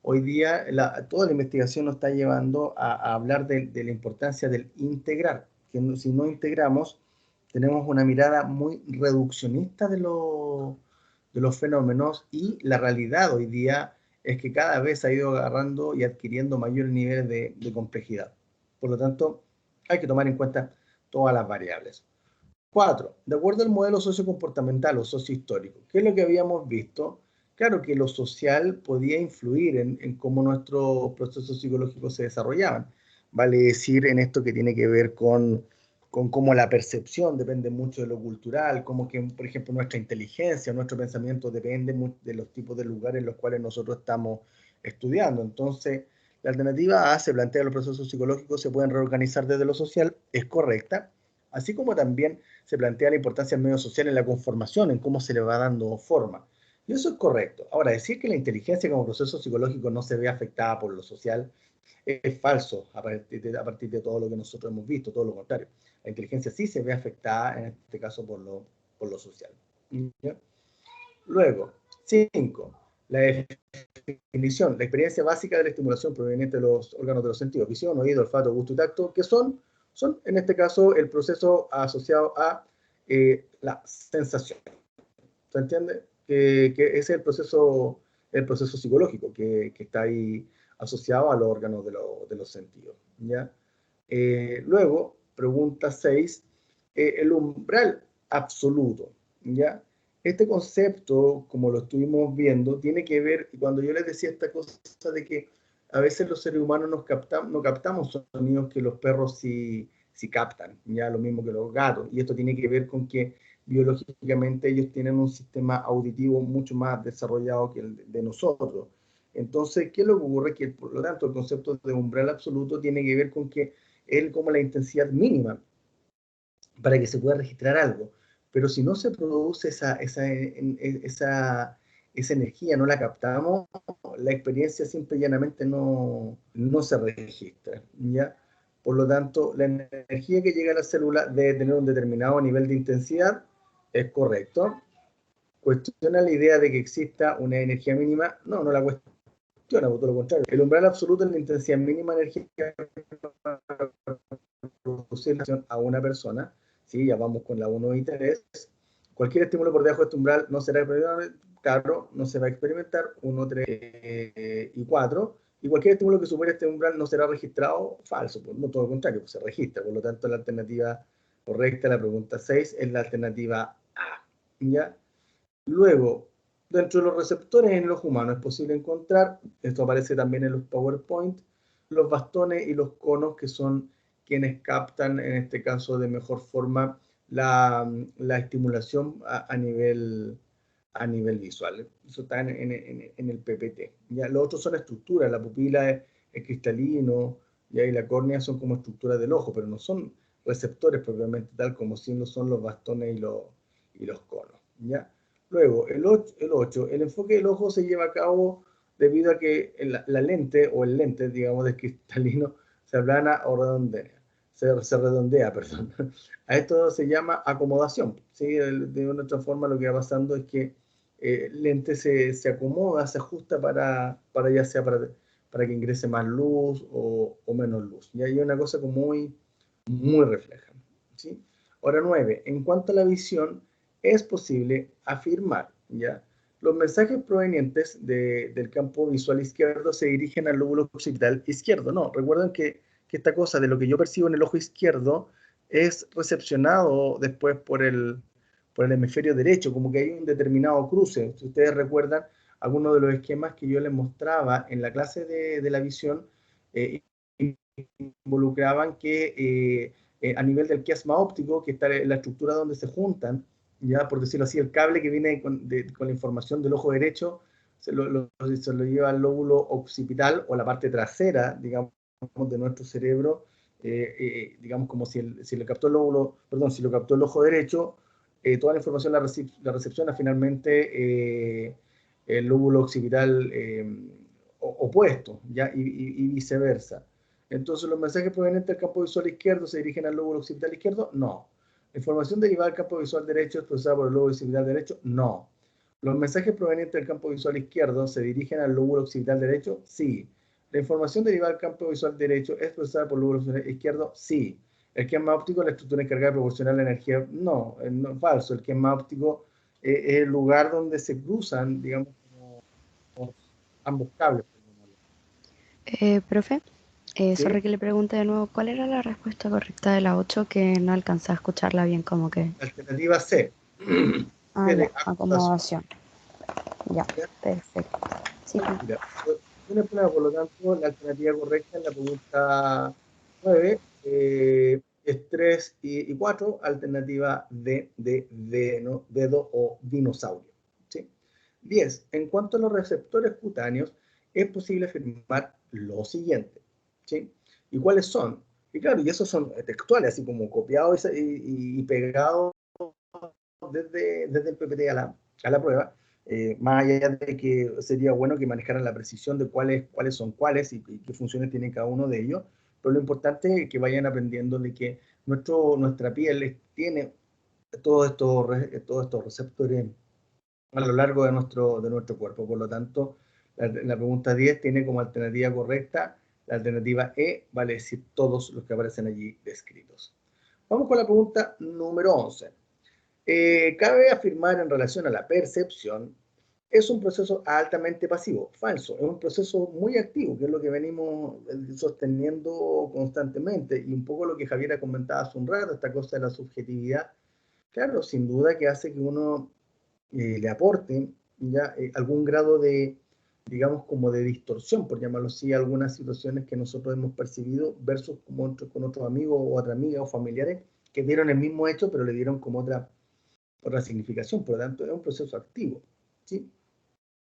hoy día toda la investigación nos está llevando a hablar de la importancia del integrar. Que si no integramos, tenemos una mirada muy reduccionista de los fenómenos, y la realidad hoy día es que cada vez ha ido agarrando y adquiriendo mayores niveles de complejidad. Por lo tanto, hay que tomar en cuenta todas las variables. 4. De acuerdo al modelo sociocomportamental o sociohistórico, ¿qué es lo que habíamos visto? Claro que lo social podía influir en cómo nuestros procesos psicológicos se desarrollaban. Vale decir, en esto que tiene que ver con cómo la percepción depende mucho de lo cultural, como que, por ejemplo, nuestra inteligencia, nuestro pensamiento depende de los tipos de lugares en los cuales nosotros estamos estudiando. Entonces, la alternativa A se plantea que los procesos psicológicos se pueden reorganizar desde lo social, es correcta, así como también se plantea la importancia del medio social en la conformación, en cómo se le va dando forma. Y eso es correcto. Ahora, decir que la inteligencia como proceso psicológico no se ve afectada por lo social es falso a partir de todo lo que nosotros hemos visto, todo lo contrario. La inteligencia sí se ve afectada, en este caso, por lo social. ¿Ya? Luego, 5. La definición, la experiencia básica de la estimulación proveniente de los órganos de los sentidos, visión, oído, olfato, gusto y tacto, que son en este caso el proceso asociado a la sensación. ¿Se entiende? Que ese es el proceso psicológico que está ahí asociado a los órganos de los sentidos. ¿Ya? Luego, pregunta 6, el umbral absoluto. ¿Ya? Este concepto, como lo estuvimos viendo, tiene que ver, cuando yo les decía esta cosa de que a veces los seres humanos no captamos sonidos que los perros sí captan, ya lo mismo que los gatos, y esto tiene que ver con que biológicamente ellos tienen un sistema auditivo mucho más desarrollado que el de nosotros. Entonces, ¿qué es lo que ocurre? Que por lo tanto el concepto de umbral absoluto tiene que ver con que es como la intensidad mínima para que se pueda registrar algo. Pero si no se produce esa energía, no la captamos, la experiencia simple y llanamente no se registra, ¿ya? Por lo tanto, la energía que llega a la célula debe tener un determinado nivel de intensidad, es correcto. ¿Cuestiona la idea de que exista una energía mínima? No la cuestiona, por todo lo contrario. El umbral absoluto es la intensidad mínima de energía para producir a una persona. ¿Sí? Ya vamos con la 1 y 3. Cualquier estímulo por debajo de este umbral no será claro, no se va a experimentar. 1, 3 y 4. Y cualquier estímulo que supere este umbral no será registrado. Falso, pues, no, todo lo contrario, pues se registra. Por lo tanto, la alternativa correcta, la pregunta 6, es la alternativa A. ¿Ya? Luego, dentro de los receptores en el ojo humano es posible encontrar, esto aparece también en los PowerPoint, los bastones y los conos, que son quienes captan, en este caso, de mejor forma la estimulación a nivel visual. Eso está en el PPT. ¿Ya? Los otros son estructuras, la pupila es cristalino, ¿ya? Y la córnea son como estructuras del ojo, pero no son receptores propiamente tal como sí lo son los bastones y los conos. ¿Ya? Luego, el 8, el enfoque del ojo se lleva a cabo debido a que la lente, o el lente, digamos, de cristalino, se aplana o redondea. Se redondea, perdón. A esto se llama acomodación. ¿Sí? De una otra forma, lo que va pasando es que el lente se acomoda, se ajusta para ya sea para que ingrese más luz o menos luz. Y hay una cosa como muy refleja. ¿Sí? Ahora 9, en cuanto a la visión, es posible afirmar, ¿ya? Los mensajes provenientes del campo visual izquierdo se dirigen al lóbulo occipital izquierdo. No, recuerden que esta cosa de lo que yo percibo en el ojo izquierdo es recepcionado después por el hemisferio derecho, como que hay un determinado cruce. Si ustedes recuerdan, algunos de los esquemas que yo les mostraba en la clase de la visión involucraban que a nivel del quiasma óptico, que está en la estructura donde se juntan, ya por decirlo así, el cable que viene con la información del ojo derecho se lo lleva al lóbulo occipital, o la parte trasera, digamos, de nuestro cerebro, digamos como si lo captó el ojo derecho, toda la información la recepciona finalmente el lóbulo occipital opuesto, ¿ya? Y viceversa. Entonces, ¿los mensajes provenientes del campo visual izquierdo se dirigen al lóbulo occipital izquierdo? No. ¿La información derivada del campo visual derecho es procesada por el lóbulo occipital derecho? No. ¿Los mensajes provenientes del campo visual izquierdo se dirigen al lóbulo occipital derecho? Sí. ¿La información derivada del campo visual derecho es procesada por el lóbulo izquierdo? Sí. ¿El esquema óptico, la estructura encargada de proporcionar la energía? No, no, falso. El esquema óptico es el lugar donde se cruzan, digamos, como ambos cables. Profe, ¿Sí? sorry que le pregunte de nuevo, ¿cuál era la respuesta correcta de la 8 que no alcancé a escucharla bien como que? Alternativa C. Ah, C de ya, acomodación. Ya, ¿Ya? perfecto. Sí, Mira, una prueba, por lo tanto, la alternativa correcta en la pregunta 9 es 3 y 4, alternativa D de ¿no? dedo o dinosaurio. ¿Sí? 10. En cuanto a los receptores cutáneos, es posible afirmar lo siguiente. ¿Sí? ¿Y cuáles son? Y claro, y esos son textuales, así como copiados y pegados desde el PPT a la prueba. Más allá de que sería bueno que manejaran la precisión de cuáles son cuáles y qué funciones tiene cada uno de ellos, pero lo importante es que vayan aprendiendo de que nuestra piel tiene todos estos receptores a lo largo de nuestro cuerpo. Por lo tanto, la pregunta 10 tiene como alternativa correcta la alternativa E, vale decir todos los que aparecen allí descritos. Vamos con la pregunta número 11. Cabe afirmar en relación a la percepción, es un proceso altamente pasivo. Falso, es un proceso muy activo, que es lo que venimos sosteniendo constantemente, y un poco lo que Javier ha comentado hace un rato, esta cosa de la subjetividad. Claro, sin duda que hace que uno le aporte ya algún grado de, digamos, como de distorsión, por llamarlo así, algunas situaciones que nosotros hemos percibido versus con otros amigos o otra amiga o familiares que vieron el mismo hecho, pero le dieron como otra significación. Por lo tanto, es un proceso activo. ¿Sí?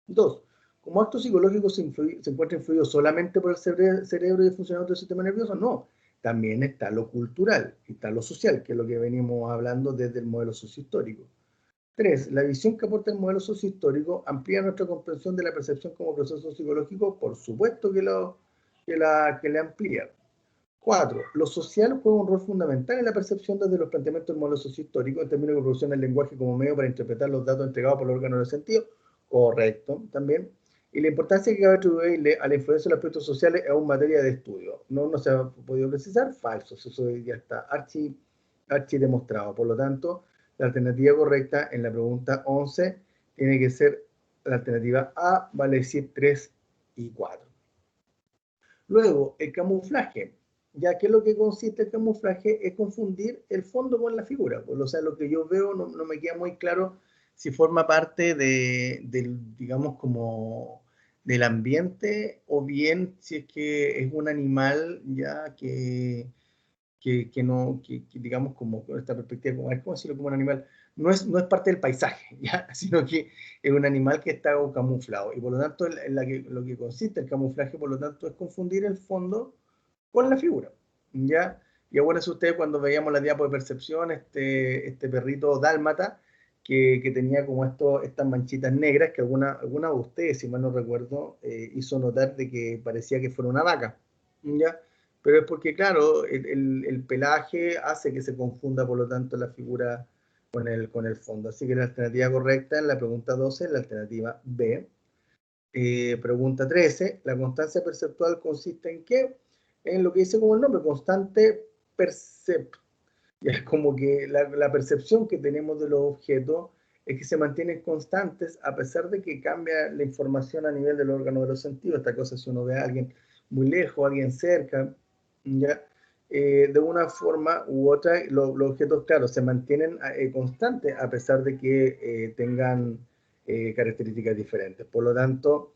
2. Como acto psicológico se encuentra influido solamente por el cerebro y el funcionamiento del sistema nervioso, no. También está lo cultural, está lo social, que es lo que venimos hablando desde el modelo sociohistórico. 3. La visión que aporta el modelo sociohistórico amplía nuestra comprensión de la percepción como proceso psicológico, por supuesto que le amplía. 4. Lo social juega un rol fundamental en la percepción desde los planteamientos del modelo sociohistórico, en términos de producción del lenguaje como medio para interpretar los datos entregados por los órganos del sentido. Correcto, también. Y la importancia que cabe atribuirle a la influencia de los aspectos sociales es una materia de estudio. No se ha podido precisar, falso. Eso ya está archi demostrado. Por lo tanto, la alternativa correcta en la pregunta 11 tiene que ser la alternativa A, vale decir 3 y 4. Luego, el camuflaje. Ya que lo que consiste el camuflaje es confundir el fondo con la figura. Pues, o sea, lo que yo veo no me queda muy claro si forma parte del, digamos, como del ambiente, o bien si es que es un animal ya que no, digamos, como con esta perspectiva, como, ¿cómo decirlo? Como un animal, no es parte del paisaje, ¿ya? Sino que es un animal que está camuflado, y por lo tanto lo que consiste el camuflaje, por lo tanto, es confundir el fondo con la figura, ¿ya? Y acuérdense ustedes cuando veíamos la diapo de percepción, este perrito dálmata, que tenía como estas manchitas negras, que alguna de ustedes, si mal no recuerdo, hizo notar de que parecía que fuera una vaca, ¿ya? Pero es porque, claro, el pelaje hace que se confunda, por lo tanto, la figura con el fondo. Así que la alternativa correcta en la pregunta 12 es la alternativa B. Pregunta 13. ¿La constancia perceptual consiste en qué? En lo que dice como el nombre, constante percept. Es como que la percepción que tenemos de los objetos es que se mantienen constantes a pesar de que cambia la información a nivel del órgano de los sentidos. Esta cosa, si uno ve a alguien muy lejos, a alguien cerca, ¿ya? De una forma u otra, los objetos, claro, se mantienen constantes a pesar de que tengan características diferentes. Por lo tanto,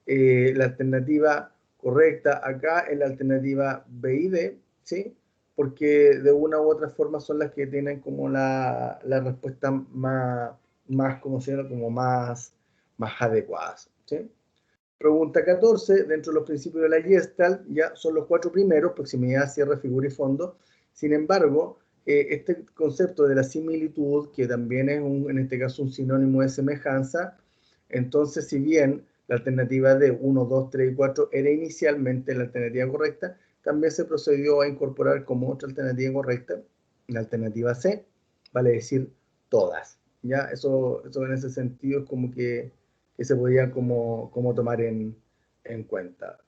la alternativa correcta acá es la alternativa B y D, ¿sí? Porque de una u otra forma son las que tienen como la respuesta más conocida, como más adecuadas, ¿sí? Pregunta 14, dentro de los principios de la Gestalt, ya son los 4 primeros, proximidad, cierre, figura y fondo. Sin embargo, este concepto de la similitud, que también es en este caso un sinónimo de semejanza, entonces si bien la alternativa de 1, 2, 3 y 4 era inicialmente la alternativa correcta, también se procedió a incorporar como otra alternativa correcta la alternativa C, vale decir todas. ¿Ya? Eso en ese sentido es como que se podía como tomar en cuenta.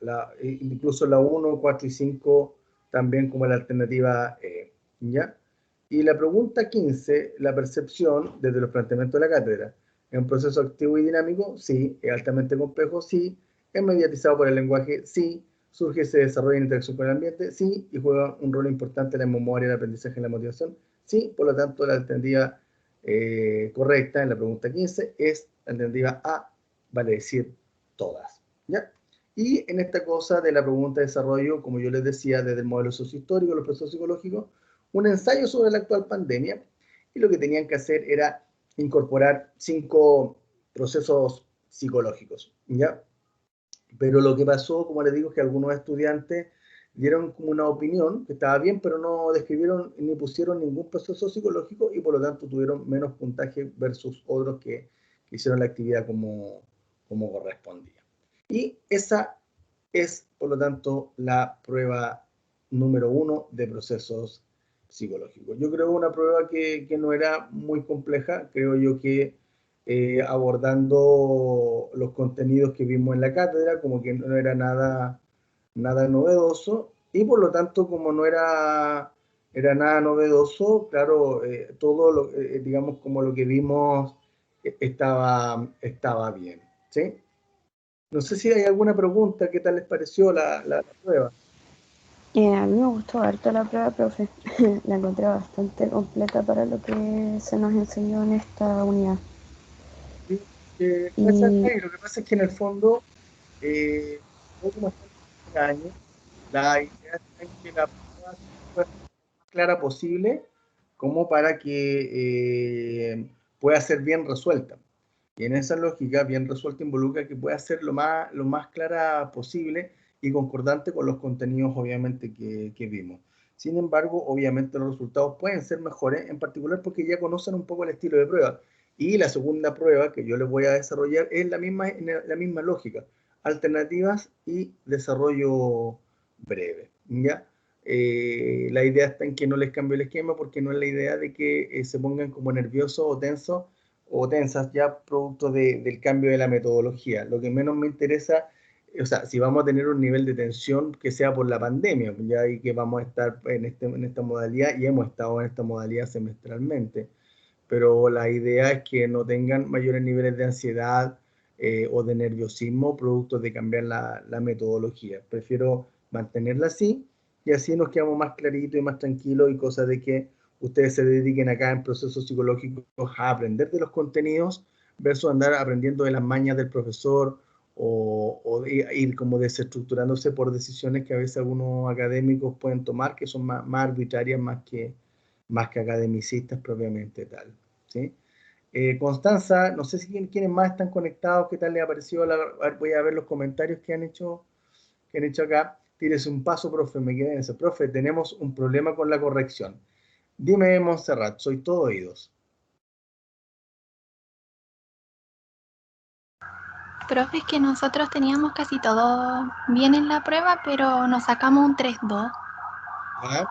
Incluso la 1, 4 y 5 también como la alternativa E. ¿Ya? Y la pregunta 15, la percepción desde los planteamientos de la cátedra. ¿Es un proceso activo y dinámico? Sí. ¿Es altamente complejo? Sí. ¿Es mediatizado por el lenguaje? Sí. ¿Surge, se desarrolla en interacción con el ambiente? Sí. ¿Y juega un rol importante en la memoria, el aprendizaje y la motivación? Sí. Por lo tanto, la alternativa correcta en la pregunta 15 es la alternativa A, vale decir todas. ¿Ya? Y en esta cosa de la pregunta de desarrollo, como yo les decía, desde el modelo sociohistórico, los procesos psicológicos, un ensayo sobre la actual pandemia, y lo que tenían que hacer era incorporar 5 procesos psicológicos, ¿ya? Pero lo que pasó, como les digo, es que algunos estudiantes dieron como una opinión que estaba bien, pero no describieron ni pusieron ningún proceso psicológico y por lo tanto tuvieron menos puntaje versus otros que hicieron la actividad como correspondía. Y esa es, por lo tanto, la prueba número 1 de procesos psicológicos. Yo creo una prueba que no era muy compleja, creo yo que abordando los contenidos que vimos en la cátedra, como que no era nada novedoso, y por lo tanto, como no era nada novedoso, claro, todo lo, digamos, como lo que vimos estaba bien, ¿sí? No sé si hay alguna pregunta, ¿qué tal les pareció la prueba? A mí me gustó harto la prueba, profe. La encontré bastante completa para lo que se nos enseñó en esta unidad. Sí, Y lo que pasa es que en el fondo, como está el año, la idea es que la prueba sea más clara posible, como para que pueda ser bien resuelta. Y en esa lógica, bien resuelta involucra que pueda ser lo más clara posible y concordante con los contenidos, obviamente, que vimos. Sin embargo, obviamente los resultados pueden ser mejores, en particular porque ya conocen un poco el estilo de prueba. Y la segunda prueba que yo les voy a desarrollar es la misma lógica, alternativas y desarrollo breve, ¿ya? La idea está en que no les cambie el esquema porque no es la idea de que se pongan como nerviosos o tensos o tensas ya producto del cambio de la metodología. Lo que menos me interesa, o sea, si vamos a tener un nivel de tensión que sea por la pandemia, ya y que vamos a estar en esta modalidad y hemos estado en esta modalidad semestralmente, pero la idea es que no tengan mayores niveles de ansiedad o de nerviosismo producto de cambiar la metodología. Prefiero mantenerla así y así nos quedamos más claritos y más tranquilos y cosa de que ustedes se dediquen acá en procesos psicológicos a aprender de los contenidos versus andar aprendiendo de las mañas del profesor o ir como desestructurándose por decisiones que a veces algunos académicos pueden tomar que son más arbitrarias más que academicistas propiamente tal, ¿sí? Constanza, no sé si quiénes más están conectados, qué tal les ha parecido, voy a ver los comentarios que han hecho acá. Tírese un paso, profe, me quedé en ese. Profe, tenemos un problema con la corrección. Dime, Montserrat, soy todo oídos. Profe, es que nosotros teníamos casi todo bien en la prueba, pero nos sacamos un 3-2. ¿Ya?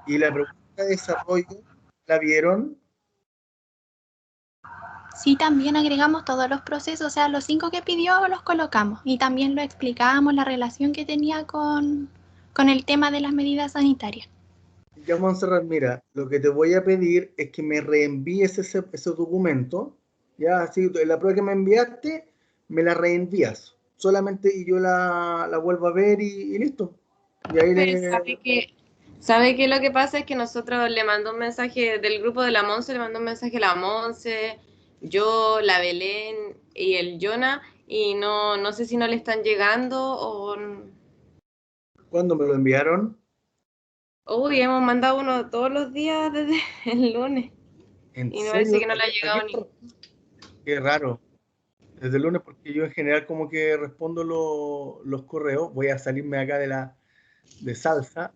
Y la pregunta de desarrollo, ¿la vieron? Sí, también agregamos todos los procesos, o sea, los 5 que pidió los colocamos y también lo explicábamos la relación que tenía con el tema de las medidas sanitarias. Ya, Montserrat, mira, lo que te voy a pedir es que me reenvíes ese documento, ya, así, la prueba que me enviaste, me la reenvías, solamente y yo la vuelvo a ver y listo. Y ahí Pero ¿sabe que lo que pasa es que nosotros le mandó un mensaje del grupo de la Monse, le mandó un mensaje a la Monse, yo, la Belén y el Jonah, y no sé si no le están llegando o... ¿Cuándo me lo enviaron? Uy, hemos mandado uno todos los días desde el lunes. ¿En Y me parece serio? que no le ha llegado ni... Qué raro. Desde el lunes, porque yo en general como que respondo los correos, voy a salirme acá de salsa,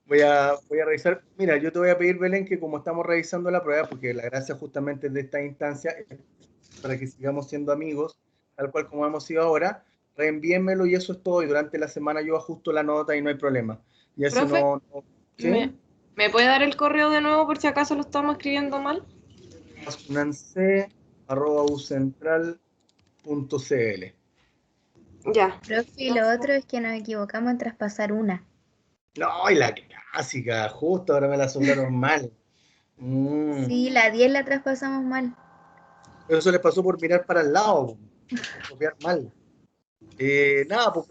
voy a revisar. Mira, yo te voy a pedir, Belén, que como estamos revisando la prueba, porque la gracia justamente de esta instancia es para que sigamos siendo amigos, tal cual como hemos sido ahora, reenvíenmelo y eso es todo. Y durante la semana yo ajusto la nota y no hay problema. Ya si Profe, no, ¿sí? ¿Me puede dar el correo de nuevo por si acaso lo estamos escribiendo mal? unance@ucentral.cl. Ya. Profe, y lo otro es que nos equivocamos en traspasar una. No, y la clásica, justo ahora me la soplaron mal. Sí, la 10 la traspasamos mal. Pero eso les pasó por mirar para el lado, copiar mal. Nada, pues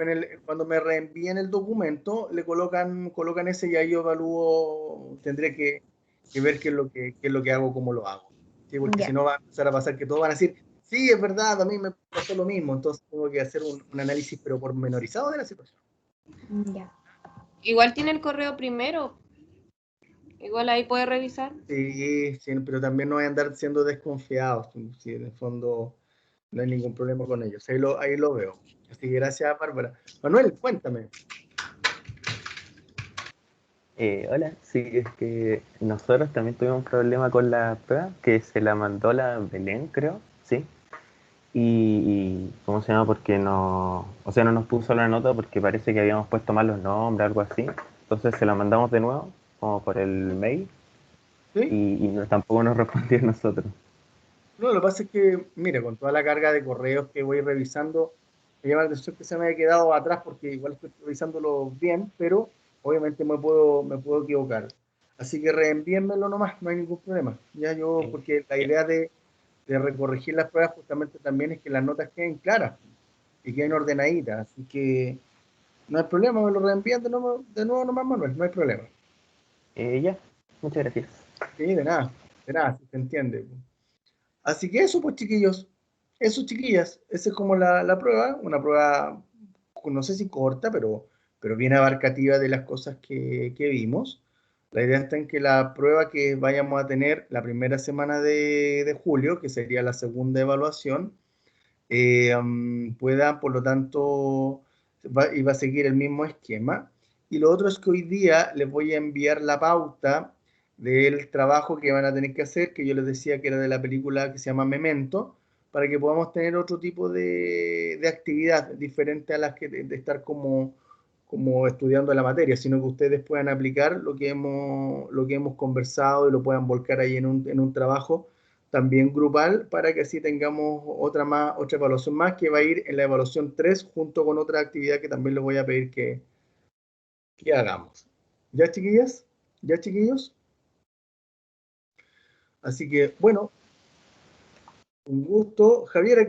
cuando me reenvíen el documento, le colocan ese y ahí yo evalúo, tendré que ver qué es lo que hago, cómo lo hago. ¿Sí? Porque Ya. si no va a empezar a pasar que todos van a decir, sí, es verdad, a mí me pasó lo mismo. Entonces tengo que hacer un análisis, pero pormenorizado de la situación. Ya. Igual tiene el correo primero. Igual ahí puede revisar. Sí, sí, pero también no voy a andar siendo desconfiados. Si en el fondo no hay ningún problema con ellos. Ahí lo veo. Así que gracias, Bárbara. Manuel, cuéntame. Hola, sí, es que nosotros también tuvimos un problema con la prueba, que se la mandó la Belén, creo, sí. ¿Cómo se llama? Porque no, o sea, no nos puso la nota porque parece que habíamos puesto mal los nombres, algo así. Entonces se la mandamos de nuevo, como por el mail, ¿Sí? tampoco nos respondió a nosotros. No, lo que pasa es que, mira, con toda la carga de correos que voy revisando, me llama la atención que se me haya quedado atrás porque igual estoy revisándolo bien, pero obviamente me puedo equivocar. Así que reenvíenmelo nomás, no hay ningún problema. Ya yo, porque la idea de recorregir las pruebas justamente también es que las notas queden claras y queden ordenaditas. Así que no hay problema, me lo reenvían de nuevo nomás, Manuel, no hay problema. Ya, muchas gracias. Sí, de nada, si se entiende. Así que eso, pues chiquillos, eso chiquillas, esa es como la prueba, una prueba, no sé si corta, pero bien abarcativa de las cosas que vimos. La idea está en que la prueba que vayamos a tener la primera semana de julio, que sería la segunda evaluación, pueda, por lo tanto, iba a seguir el mismo esquema. Y lo otro es que hoy día les voy a enviar la pauta del trabajo que van a tener que hacer, que yo les decía que era de la película que se llama Memento, para que podamos tener otro tipo de actividad diferente a las que de estar como estudiando la materia, sino que ustedes puedan aplicar lo que hemos conversado y lo puedan volcar ahí en un trabajo también grupal, para que así tengamos otra evaluación más que va a ir en la evaluación 3 junto con otra actividad que también les voy a pedir que hagamos. ¿Ya, chiquillas? ¿Ya, chiquillos? Así que, bueno, un gusto. Javier,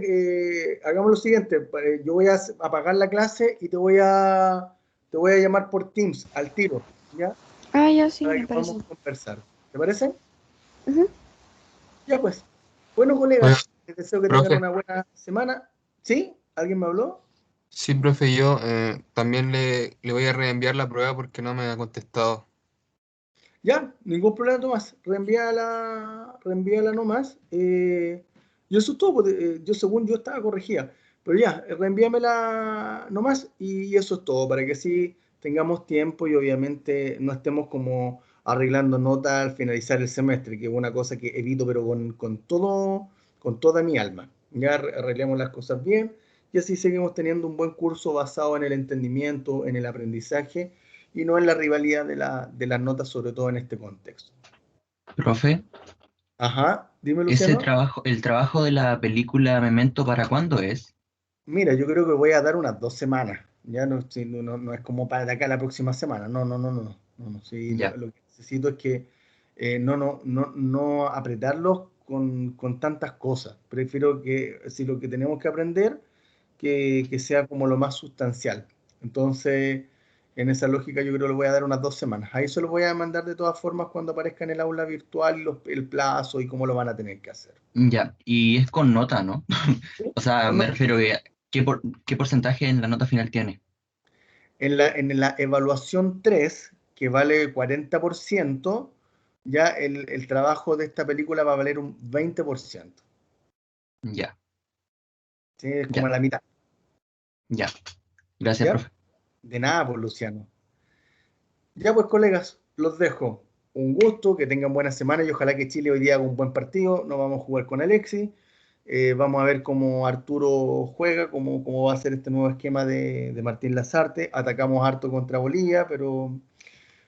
hagamos lo siguiente. Yo voy a apagar la clase y te voy a llamar por Teams al tiro, ¿ya? Ah, ya sí, Para me que parece. podamos conversar. ¿Te parece? Ujú. Ya pues. Bueno, Oiga, colegas, les deseo que tengan profe, una buena semana. ¿Sí? ¿Alguien me habló? sí, profe, yo también le voy a reenviar la prueba porque no me ha contestado. Ya, ningún problema, Tomás. Reenvíala nomás. Yo eso es todo, pues, yo según yo estaba corregida. Pero ya, reenvíamela nomás y eso es todo, para que así tengamos tiempo y obviamente no estemos como arreglando notas al finalizar el semestre, que es una cosa que evito, pero con toda mi alma. Ya arreglemos las cosas bien y así seguimos teniendo un buen curso basado en el entendimiento, en el aprendizaje y no en la rivalidad de las notas, sobre todo en este contexto. Profe, Ajá, dime, ese Luciano. trabajo, el trabajo de la película Memento, ¿para cuándo es? Mira, yo creo que voy a dar unas 2 semanas. Ya no, sí, no es como para de acá a la próxima semana. No. Sí, Ya, lo que necesito es que no apretarlos con tantas cosas. Prefiero que si lo que tenemos que aprender, que sea como lo más sustancial. Entonces, en esa lógica yo creo que le voy a dar unas 2 semanas. Ahí se lo voy a mandar de todas formas cuando aparezca en el aula virtual el plazo y cómo lo van a tener que hacer. ya. Y es con nota, ¿no? ¿Sí? O sea, ¿O me no? refiero a qué porcentaje en la nota final tiene. En la evaluación 3, que vale 40%, ya el trabajo de esta película va a valer un 20%. Ya, ¿Sí? Es como ya, la mitad. ya. Gracias, ¿Ya? profe. De nada, pues, Luciano. Ya pues, colegas, los dejo. Un gusto, que tengan buena semana y ojalá que Chile hoy día haga un buen partido. No vamos a jugar con Alexis. Vamos a ver cómo Arturo juega, cómo va a ser este nuevo esquema de Martín Lazarte. Atacamos harto contra Bolivia, pero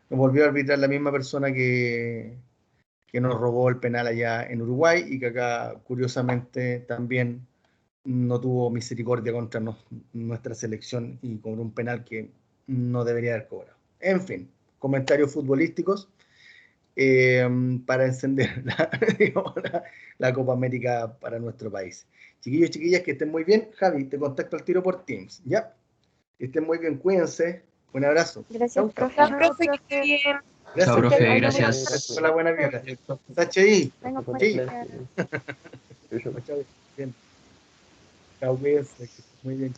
nos volvió a arbitrar la misma persona que nos robó el penal allá en Uruguay y que acá, curiosamente, también no tuvo misericordia contra nuestra selección y con un penal que no debería haber cobrado. En fin, comentarios futbolísticos para encender la Copa América para nuestro país. Chiquillos, chiquillas, que estén muy bien. Javi, te contacto al tiro por Teams, ¿ya? Que estén muy bien, cuídense. Un abrazo. Gracias, Chau, chau. profe. Chao, profe, que esté bien. Gracias, Chao, profe, profe. gracias. Hola, buena vibra. Sachi. Venga, pues, Sí. ya. Chao, bien. Chao, cuídense. Que estén muy bien.